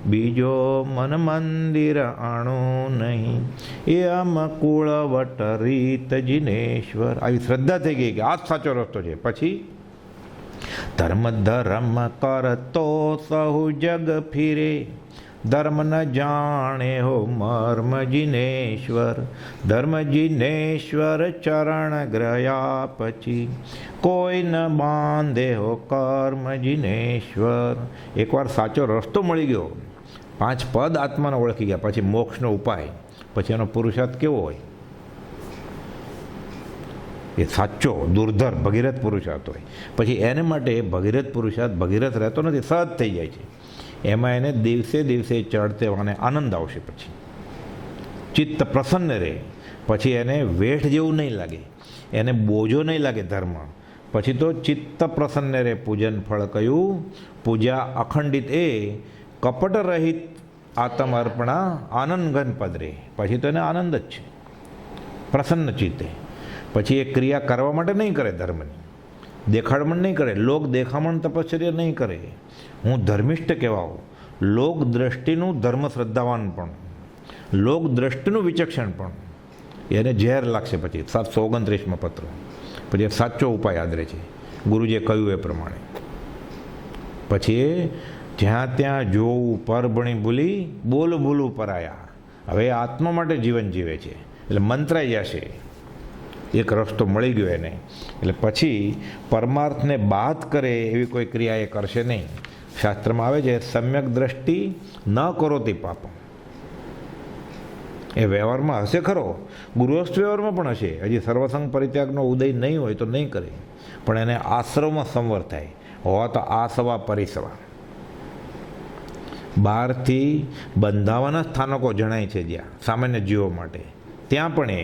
બીજો મન મંદિર આણો નહીં, એ અમકુળ વટ રીત જીનેશ્વર. આવી શ્રદ્ધા થઈ ગઈ કે આ જ સાચો રસ્તો છે. પછી ધર્મ કરતો સહુ જગ ફિરે, ધર્મ ન જાણે હો મર્મ જીનેશ્વર, ધર્મ જીનેશ્વર ચરણ ગ્રયા પછી, કોઈ ન બાંધે હો કર્મ જીનેશ્વર. એકવાર સાચો રસ્તો મળી ગયો, 5 પદ આત્માને ઓળખી ગયા, પછી મોક્ષનો ઉપાય, પછી એનો પુરુષાર્થ કેવો હોય? એ સાચો દુર્ધર ભગીરથ પુરુષાર્થ હોય. પછી એને માટે ભગીરથ પુરુષાર્થ ભગીરથ રહેતો નથી, સહજ થઈ જાય છે. એમાં એને દિવસે ચડતે વાને આનંદ આવશે. પછી ચિત્ત પ્રસન્ન રહે. પછી એને વેઠ જેવું નહીં લાગે, એને બોજો નહીં લાગે ધર્મ. પછી તો ચિત્ત પ્રસન્ન રે પૂજન ફળ કયું? પૂજા અખંડિત એ કપટ રહિત આત્મ અર્પણા આનંદ ઘન પદ રે. પછી તો એને આનંદ જ છે, પ્રસન્ન ચિત્તે. પછી એ ક્રિયા કરવા માટે નહીં કરે, ધર્મની દેખાડમણ નહીં કરે, લોક દેખામણ તપશ્ચર્યા નહીં કરે. હું ધર્મિષ્ઠ કહેવાઉં, લોક દ્રષ્ટિનું ધર્મ શ્રદ્ધાવાન પણ, લોક દ્રષ્ટિનું વિચક્ષણ પણ, એને ઝેર લાગશે. પછી 729માં પત્ર. પછી સાચો ઉપાય યાદ રહે છે, ગુરુજીએ કહ્યું એ પ્રમાણે. પછી એ જ્યાં ત્યાં જોવું પરભણી ભૂલી બોલ ભૂલું પરાયા. હવે આત્મા માટે જીવન જીવે છે એટલે મંત્રાઈ જશે, એક રસ્તો મળી ગયો એને. એટલે પછી પરમાર્થને બાદ કરે એવી કોઈ ક્રિયા એ કરશે નહીં. શાસ્ત્રમાં આવે છે સમ્યક દ્રષ્ટિ ન કરોતિ પાપમ. એ વ્યવહારમાં હશે ખરો, ગૃહસ્થ વ્યવહારમાં પણ હશે. હજી સર્વસંગ પરિત્યાગનો ઉદય નહીં હોય તો નહીં કરે, પણ એને આશ્રમમાં સંવર થાય. હોવા તો આસવા પરિસવા. બહારથી બંધાવાના સ્થાનકો જણાય છે જ્યાં સામાન્ય જીવો માટે, ત્યાં પણ એ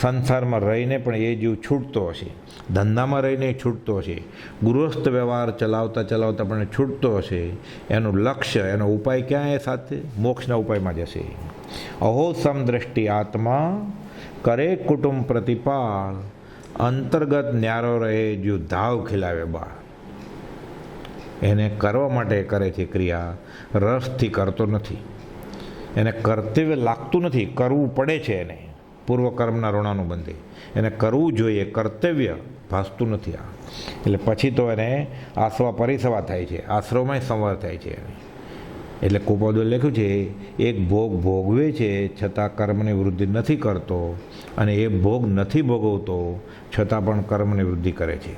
સંસારમાં રહીને પણ એ જીવ છૂટતો હશે, ધંધામાં રહીને છૂટતો હશે, ગૃહસ્થ વ્યવહાર ચલાવતા ચલાવતા પણ છૂટતો હશે. એનું લક્ષ્ય, એનો ઉપાય ક્યાં એ સાથે મોક્ષના ઉપાયમાં જશે. અહો સમદ્રષ્ટિ આત્મા કરે કુટુંબ પ્રતિપાલ, અંતર્ગત ન્યારો રહે જો ધાવ ખીલાવે બાળ. એને કરવા માટે કરે છે ક્રિયા, રસથી કરતો નથી, એને કર્તવ્ય લાગતું નથી, કરવું પડે છે એને. પૂર્વકર્મના ઋણાનું બંધે એને કરવું જોઈએ, કર્તવ્ય ભાસતું નથી આ. એટલે પછી તો એને આસવા પરિસવા થાય છે, આશ્રમમાં સંવાર થાય છે એને. એટલે કુપોદે લખ્યું છે એક ભોગ ભોગવે છે છતાં કર્મની વૃદ્ધિ નથી કરતો, અને એ ભોગ નથી ભોગવતો છતાં પણ કર્મની વૃદ્ધિ કરે છે.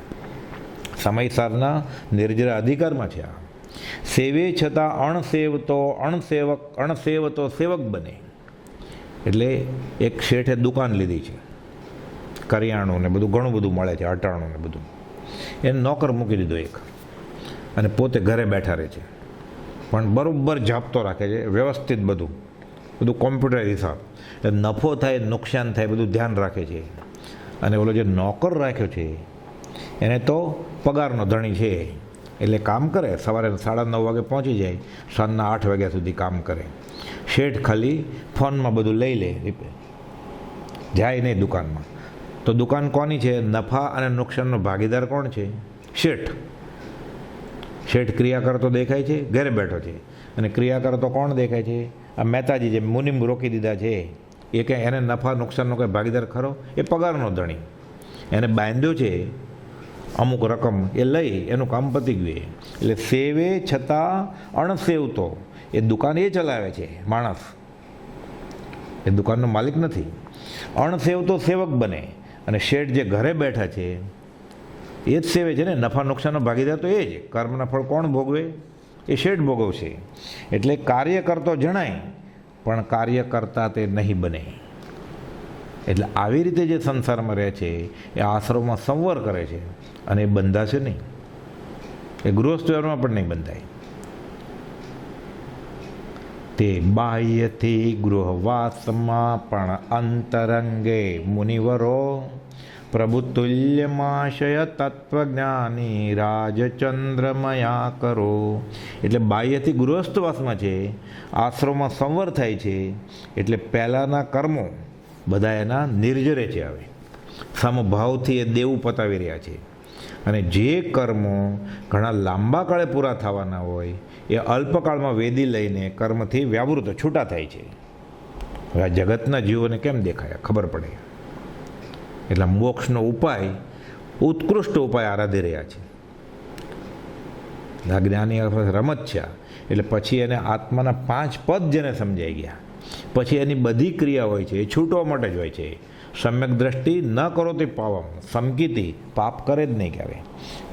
સમયસારના નિર્જરા અધિકારમાં છે આ. સેવે છતાં અણસેવતો સેવક બને. એટલે એક શેઠે દુકાન લીધી છે, કરિયાણું ને બધું ઘણું બધું મળે છે, અટાણું ને બધું. એને નોકર મૂકી દીધો એક, અને પોતે ઘરે બેઠા રહે છે, પણ બરાબર જાપતો રાખે છે, વ્યવસ્થિત બધું કોમ્પ્યુટર હિસાબ. એટલે નફો થાય નુકસાન થાય બધું ધ્યાન રાખે છે. અને ઓલો જે નોકર રાખ્યો છે એને તો પગારનો ધણી છે, એટલે કામ કરે. સવારે 9:30 વાગે પહોંચી જાય, સાંજના 8 વાગ્યા સુધી કામ કરે. શેઠ ખાલી ફોનમાં બધું લઈ લે, જાય નહીં દુકાનમાં. તો દુકાન કોની છે? નફા અને નુકસાનનો ભાગીદાર કોણ છે? શેઠ. શેઠ ક્રિયા કરતો દેખાય છે, ઘરે બેઠો છે. અને ક્રિયા કરતો કોણ દેખાય છે? આ મહેતાજી જે મુનિમ રોકી દીધા છે એ કે એને નફા નુકસાનનો કંઈ ભાગીદાર ખરો? એ પગારનો ધણી, એને બાંધ્યો છે અમુક રકમ, એ લઈ એનું કામ પતી ગયું. એટલે સેવે છતાં અણસેવતો, એ દુકાન એ ચલાવે છે માણસ, એ દુકાનનો માલિક નથી. અણસેવતો સેવક બને, અને શેઠ જે ઘરે બેઠા છે એ જ સેવે છે ને. નફા નુકસાનનો ભાગીદાર તો એ જ. કર્મના ફળ કોણ ભોગવે? એ શેઠ ભોગવશે. એટલે કાર્ય કરતો જણાય પણ કાર્ય કરતા તે નહીં બને. એટલે આવી રીતે જે સંસારમાં રહે છે એ આશ્રમમાં સંવર કરે છે, અને એ બંધાશે નહીં. એ ગૃહસ્થ વ્યવહારમાં પણ નહીં બંધાય. તે બાહ્યથી ગૃહવાસમાં પણ અંતરંગે મુનિવરો પ્રભુતુલ્યમાશય તત્વજ્ઞાની રાજચંદ્રમયા કરો. એટલે બાહ્યથી ગૃહસ્થવાસમાં છે, આશ્રમમાં સંવર થાય છે. એટલે પહેલાંના કર્મો બધા એના નિર્જરે છે. હવે સમભાવથી એ દેવું પતાવી રહ્યા છે. અને જે કર્મો ઘણા લાંબા કાળે પૂરા થવાના હોય એ અલ્પકાળમાં વેદી લઈને કર્મથી વ્યાવૃત છૂટા થાય છે. હવે આ જગતના જીવોને કેમ દેખાય? ખબર પડે. એટલે મોક્ષનો ઉપાય, ઉત્કૃષ્ટ ઉપાય આરાધી રહ્યા છે. જ્ઞાની રમત છે. એટલે પછી એને આત્માના 5 પદ જેને સમજાઈ ગયા, પછી એની બધી ક્રિયા હોય છે એ છૂટવા માટે જ હોય છે. સમ્યક દ્રષ્ટિ ન કરો તે પાવમ, સમકીતી પાપ કરે જ નહીં કહેવાય.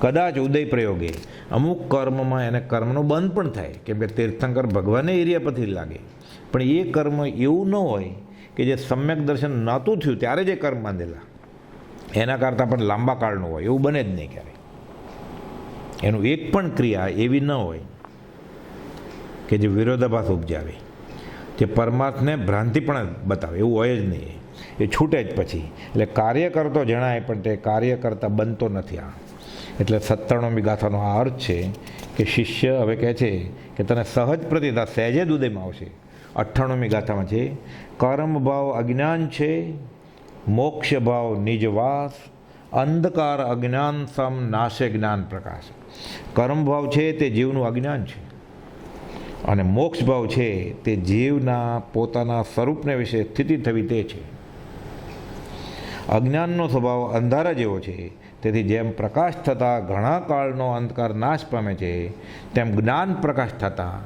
કદાચ ઉદય પ્રયોગે અમુક કર્મમાં એને કર્મનો બંધ પણ થાય, કેમ કે તીર્થંકર ભગવાને એરિયા પરથી લાગે. પણ એ કર્મ એવું ન હોય કે જે સમ્યક દર્શન નહોતું થયું ત્યારે જે કર્મ બાંધેલા એના કરતાં પણ લાંબા કાળનું હોય, એવું બને જ નહીં ક્યારેય. એનું એક પણ ક્રિયા એવી ન હોય કે જે વિરોધાભાસ ઉપજાવે, જે પરમાર્થને ભ્રાંતિ પણ બતાવે, એવું હોય જ નહીં. એ છૂટે જ પછી. એટલે કાર્ય કરતો જણાય પણ તે કાર્ય કરતા બનતો નથી. આ એટલે 97મી ગાથાનો આ અર્થ છે કે શિષ્ય હવે કહે છે કે તને સહજ પ્રતિતા સહેજે જ ઉદયમાં આવશે. 98મી ગાથામાં છે કર્મ ભાવ અજ્ઞાન છે, મોક્ષ ભાવ નિજવાસ, અંધકાર અજ્ઞાન સમ નાશે જ્ઞાન પ્રકાશ. કર્મ ભાવ છે તે જીવનું અજ્ઞાન છે અને મોક્ષ ભાવ છે તે જીવના પોતાના સ્વરૂપને વિશે સ્થિતિ થવી તે છે. અજ્ઞાનનો સ્વભાવ અંધારા જેવો છે, તેથી જેમ પ્રકાશ થતાં ઘણા કાળનો અંધકાર નાશ પામે છે, તેમ જ્ઞાન પ્રકાશ થતાં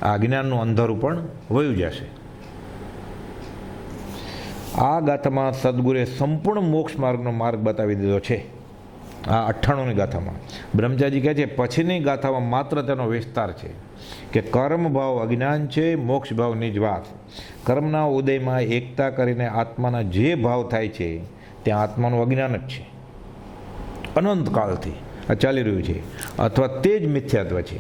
આ અજ્ઞાનનું અંધારું પણ વયું જશે. આ ગાથામાં સદગુરુએ સંપૂર્ણ મોક્ષ માર્ગનો માર્ગ બતાવી દીધો છે. આ 98મી ગાથામાં બ્રહ્મચારી કહે છે પછીની ગાથામાં માત્ર તેનો વિસ્તાર છે કે કર્મ ભાવ અજ્ઞાન છે, મોક્ષ ભાવ નિજવાસ. કર્મના ઉદયમાં એકતા કરીને આત્માના જે ભાવ થાય છે ત્યાં આત્માનું અજ્ઞાન જ છે, અનંતકાળથી આ ચાલી રહ્યું છે, અથવા તે જ મિથ્યાત્વ છે.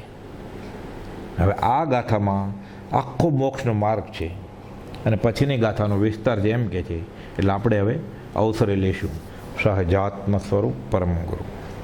હવે આ ગાથામાં આખો મોક્ષનો માર્ગ છે અને પછીની ગાથાનો વિસ્તાર છે એમ કહે છે. એટલે આપણે હવે અવસરે લઈશું. સહજાત્મ સ્વરૂપ પરમ ગુરુ.